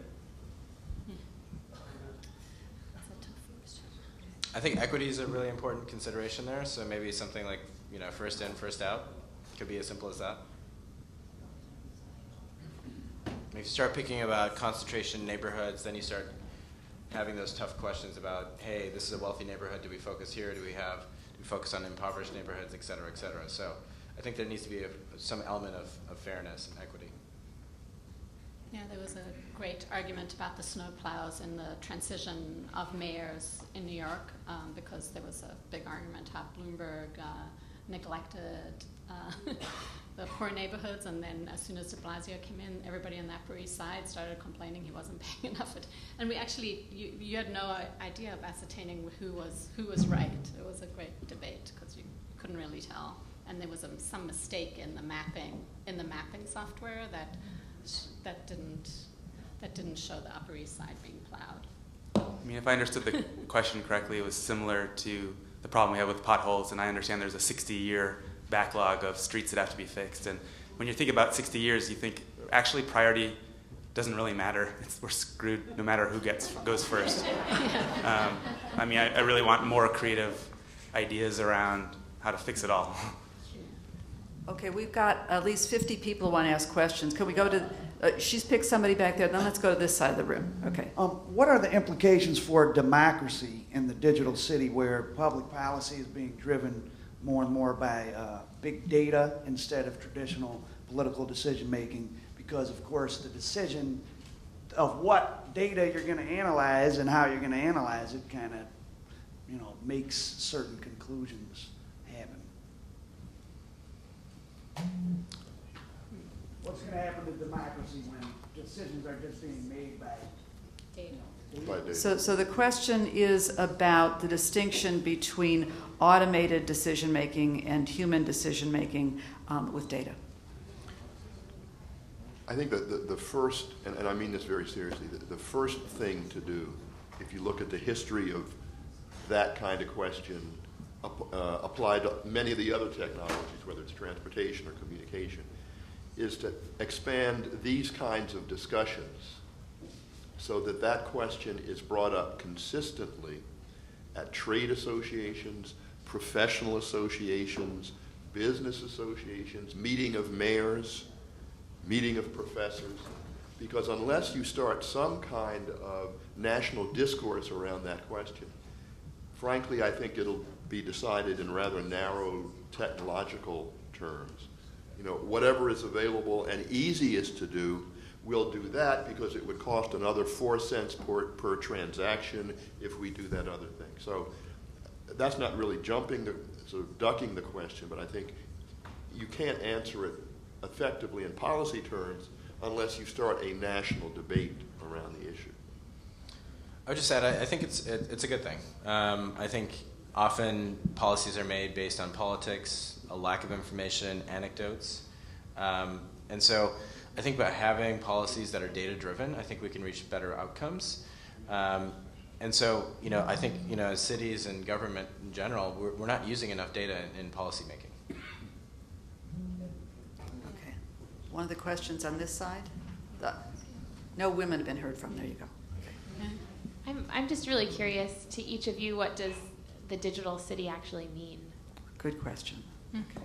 I think equity is a really important consideration there. So maybe something like, first in, first out. Could be as simple as that. If you start picking about concentration neighborhoods, then you start having those tough questions about, hey, this is a wealthy neighborhood. Do we focus here? Do we focus on impoverished neighborhoods, et cetera, et cetera? So I think there needs to be some element of fairness and equity. Yeah, there was a great argument about the snowplows in the transition of mayors in New York because there was a big argument how Bloomberg neglected the poor neighborhoods, and then as soon as de Blasio came in, everybody on the Upper East Side started complaining he wasn't paying enough. And we actually, you had no idea of ascertaining who was right. It was a great debate because you couldn't really tell, and there was some mistake in the mapping software that didn't show the Upper East Side being plowed. I mean, if I understood the question correctly, it was similar to the problem we have with potholes, and I understand there's a 60-year backlog of streets that have to be fixed. And when you think about 60 years, you think, actually, priority doesn't really matter. We're screwed no matter who goes first. I mean, I really want more creative ideas around how to fix it all. Okay, we've got at least 50 people who want to ask questions. Can we go to, she's picked somebody back there, then let's go to this side of the room. Okay. What are the implications for democracy in the digital city where public policy is being driven more and more by big data instead of traditional political decision making? Because, of course, the decision of what data you're going to analyze and how you're going to analyze it kind of, makes certain conclusions happen. What's going to happen to democracy when decisions are just being made by data? So the question is about the distinction between automated decision-making and human decision-making with data. I think that the first, and I mean this very seriously, the first thing to do, if you look at the history of that kind of question applied to many of the other technologies, whether it's transportation or communication, is to expand these kinds of discussions so that question is brought up consistently at trade associations, professional associations, business associations, meeting of mayors, meeting of professors, because unless you start some kind of national discourse around that question, frankly, I think it'll be decided in rather narrow technological terms. You know, whatever is available and easiest to do, we'll do that because it would cost another 4 cents per transaction if we do that other thing. So that's not really sort of ducking the question, but I think you can't answer it effectively in policy terms unless you start a national debate around the issue. I would just add, I think it's a good thing. I think often policies are made based on politics, a lack of information, anecdotes. And so I think by having policies that are data-driven, I think we can reach better outcomes. And so, you know, I think, you know, as cities and government in general, we're not using enough data in policy making. Okay. One of the questions on this side? No women have been heard from. There you go. I'm just really curious to each of you, what does the digital city actually mean? Good question. Okay.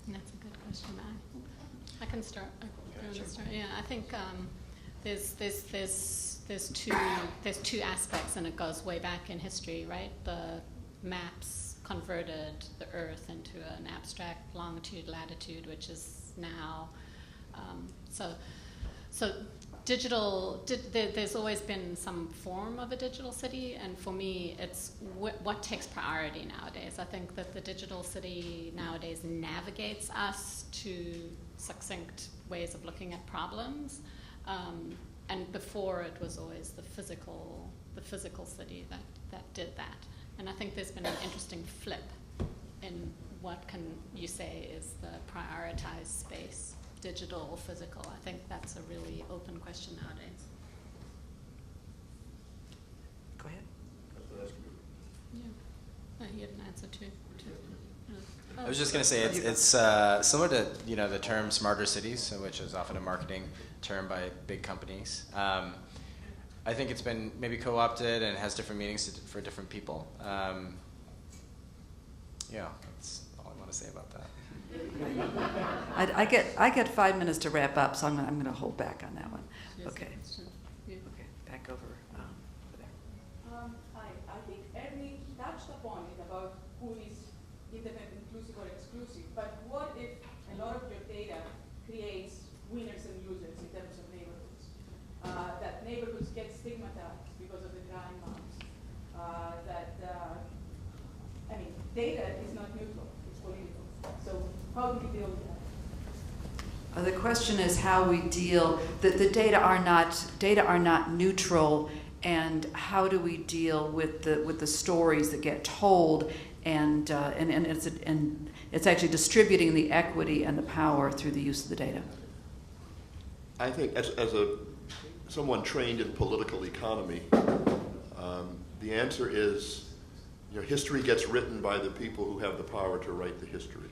That's a good question. I can start. Yeah, I think there's two aspects, and it goes way back in history, right? The maps converted the Earth into an abstract longitude, latitude, which is now so digital. There's always been some form of a digital city, and for me, it's what takes priority nowadays. I think that the digital city nowadays navigates us to succinct ways of looking at problems, and before it was always the physical city that did that. And I think there's been an interesting flip in what can you say is the prioritized space, digital or physical. I think that's a really open question nowadays. Go ahead. Yeah, you had an answer too. I was just going to say it's similar to, you know, the term smarter cities, which is often a marketing term by big companies. I think it's been maybe co-opted and has different meanings for different people. Yeah, that's all I want to say about that. I get 5 minutes to wrap up, so I'm going to hold back on that one. Okay. Yeah. Okay. Back over there. Hi. I think Ernest touched upon it about who is internet inclusive or exclusive. But what if a lot of your data creates winners and losers in terms of neighborhoods? That neighborhoods get stigmatized because of the crime bombs. Data is not neutral; it's political. So how do we deal with that? The question is how we deal. The data are not neutral, and how do we deal with the stories that get told, and it's actually distributing the equity and the power through the use of the data. I think as someone trained in political economy, the answer is, you know, history gets written by the people who have the power to write the history.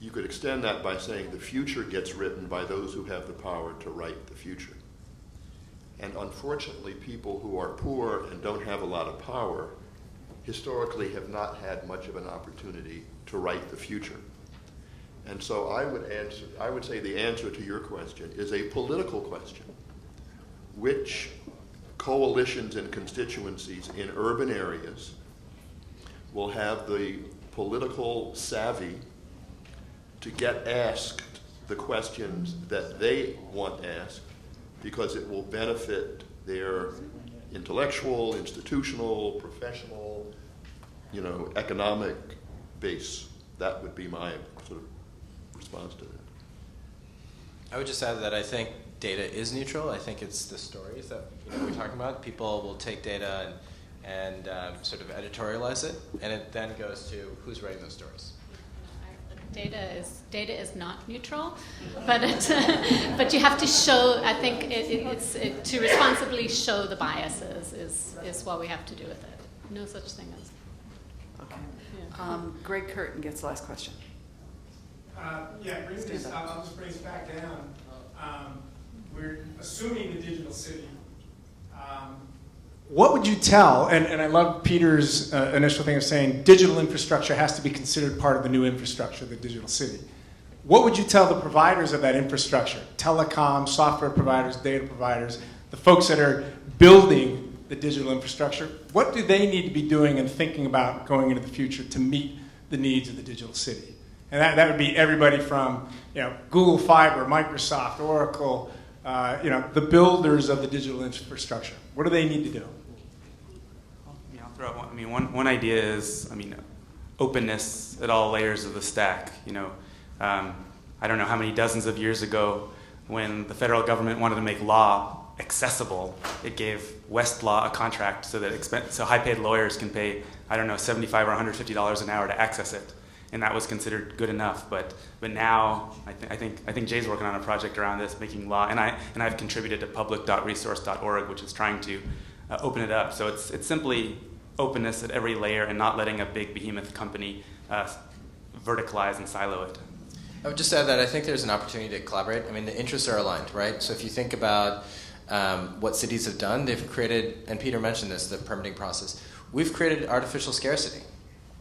You could extend that by saying the future gets written by those who have the power to write the future. And unfortunately, people who are poor and don't have a lot of power historically have not had much of an opportunity to write the future. And so I would say the answer to your question is a political question. Which coalitions and constituencies in urban areas will have the political savvy to get asked the questions that they want asked, because it will benefit their intellectual, institutional, professional, you know, economic base. That would be my sort of response to that. I would just add that I think data is neutral. I think it's the stories that, you know, we're talking about. People will take data and sort of editorialize it, and it then goes to who's writing those stories. Data is not neutral, but but you have to show. I think it's to responsibly show the biases is what we have to do with it. No such thing as. Okay. Yeah. Greg Curtin gets the last question. I'll just bring us back down. We're assuming the digital city. What would you tell, and I love Peter's initial thing of saying digital infrastructure has to be considered part of the new infrastructure, the digital city. what would you tell the providers of that infrastructure, telecom, software providers, data providers, the folks that are building the digital infrastructure? What do they need to be doing and thinking about going into the future to meet the needs of the digital city? And that would be everybody from Google Fiber, Microsoft, Oracle, the builders of the digital infrastructure. What do they need to do? Yeah, I'll throw out one. One idea is, openness at all layers of the stack. I don't know how many dozens of years ago, when the federal government wanted to make law accessible, it gave Westlaw a contract so that so high-paid lawyers can pay, $75 or $150 an hour to access it, and that was considered good enough. But now I think Jay's working on a project around this, making law, and I've contributed to public.resource.org, which is trying to open it up. So it's simply openness at every layer and not letting a big behemoth company verticalize and silo it. I would just add that I think there's an opportunity to collaborate. The interests are aligned, right? So if you think about what cities have done, they've created, and Peter mentioned this, the permitting process. We've created artificial scarcity.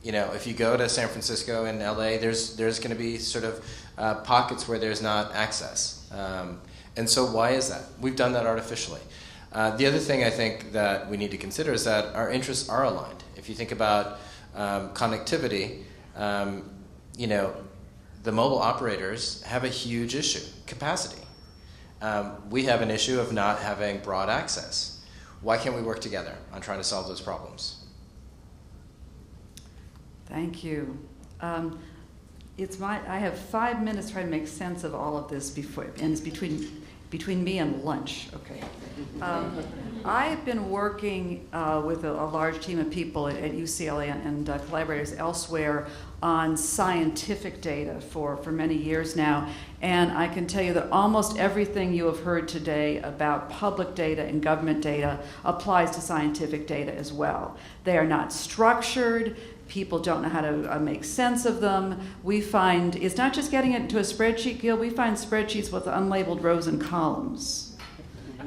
If you go to San Francisco and LA, there's going to be sort of pockets where there's not access. And so why is that? We've done that artificially. The other thing I think that we need to consider is that our interests are aligned. If you think about connectivity, the mobile operators have a huge issue, capacity. We have an issue of not having broad access. Why can't we work together on trying to solve those problems? Thank you. I have 5 minutes to try to make sense of all of this and it's between me and lunch. Okay. I've been working with a large team of people at UCLA and collaborators elsewhere on scientific data for many years now, and I can tell you that almost everything you have heard today about public data and government data applies to scientific data as well. They are not structured. People don't know how to make sense of them. We find, it's not just getting it into a spreadsheet, Gill, we find spreadsheets with unlabeled rows and columns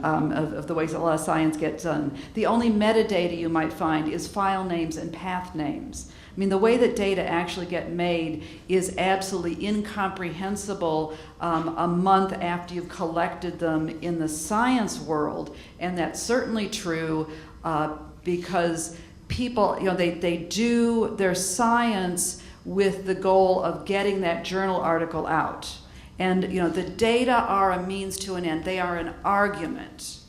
of the ways a lot of science gets done. The only metadata you might find is file names and path names. The way that data actually get made is absolutely incomprehensible a month after you've collected them in the science world, and that's certainly true because people, they do their science with the goal of getting that journal article out. And, the data are a means to an end. They are an argument.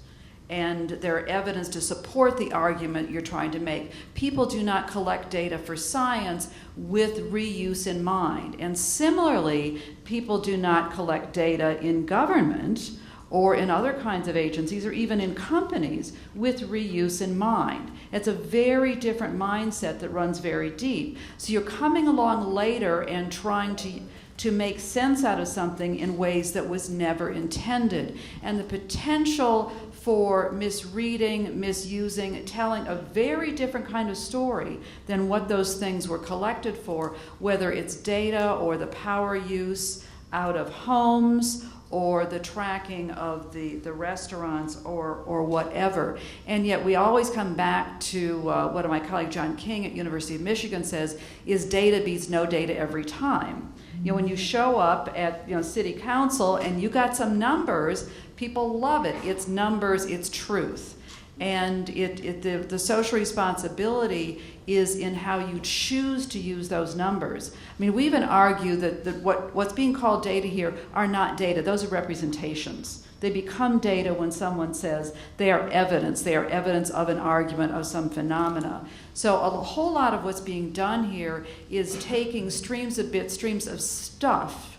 And they're evidence to support the argument you're trying to make. People do not collect data for science with reuse in mind. And similarly, people do not collect data in government or in other kinds of agencies or even in companies with reuse in mind. It's a very different mindset that runs very deep. So you're coming along later and trying to make sense out of something in ways that was never intended. And the potential for misreading, misusing, telling a very different kind of story than what those things were collected for, whether it's data or the power use out of homes or the tracking of the restaurants or whatever. And yet we always come back to what my colleague John King at University of Michigan says is data beats no data every time. When you show up at city council and you got some numbers, people love it. It's numbers, it's truth. And the social responsibility is in how you choose to use those numbers. We even argue that what's being called data here are not data. Those are representations. They become data when someone says they are evidence. They are evidence of an argument of some phenomena. So a whole lot of what's being done here is taking streams of bits, streams of stuff,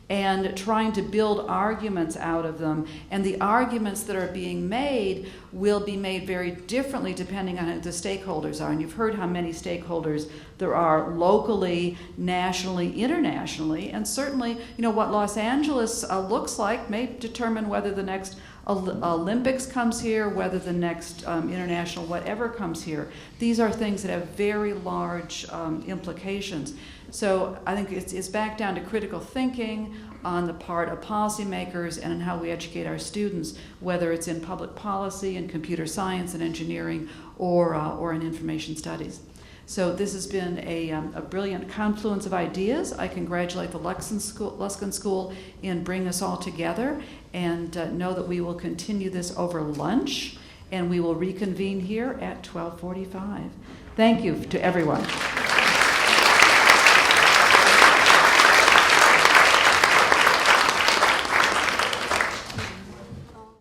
and trying to build arguments out of them. And the arguments that are being made will be made very differently depending on who the stakeholders are. And you've heard how many stakeholders there are locally, nationally, internationally. And certainly, what Los Angeles looks like may determine whether the next Olympics comes here, whether the next international whatever comes here. These are things that have very large implications. So I think it's back down to critical thinking on the part of policymakers and in how we educate our students, whether it's in public policy and computer science and engineering or in information studies. So this has been a brilliant confluence of ideas. I congratulate the Luskin School in bringing us all together, and know that we will continue this over lunch, and we will reconvene here at 12:45. Thank you to everyone.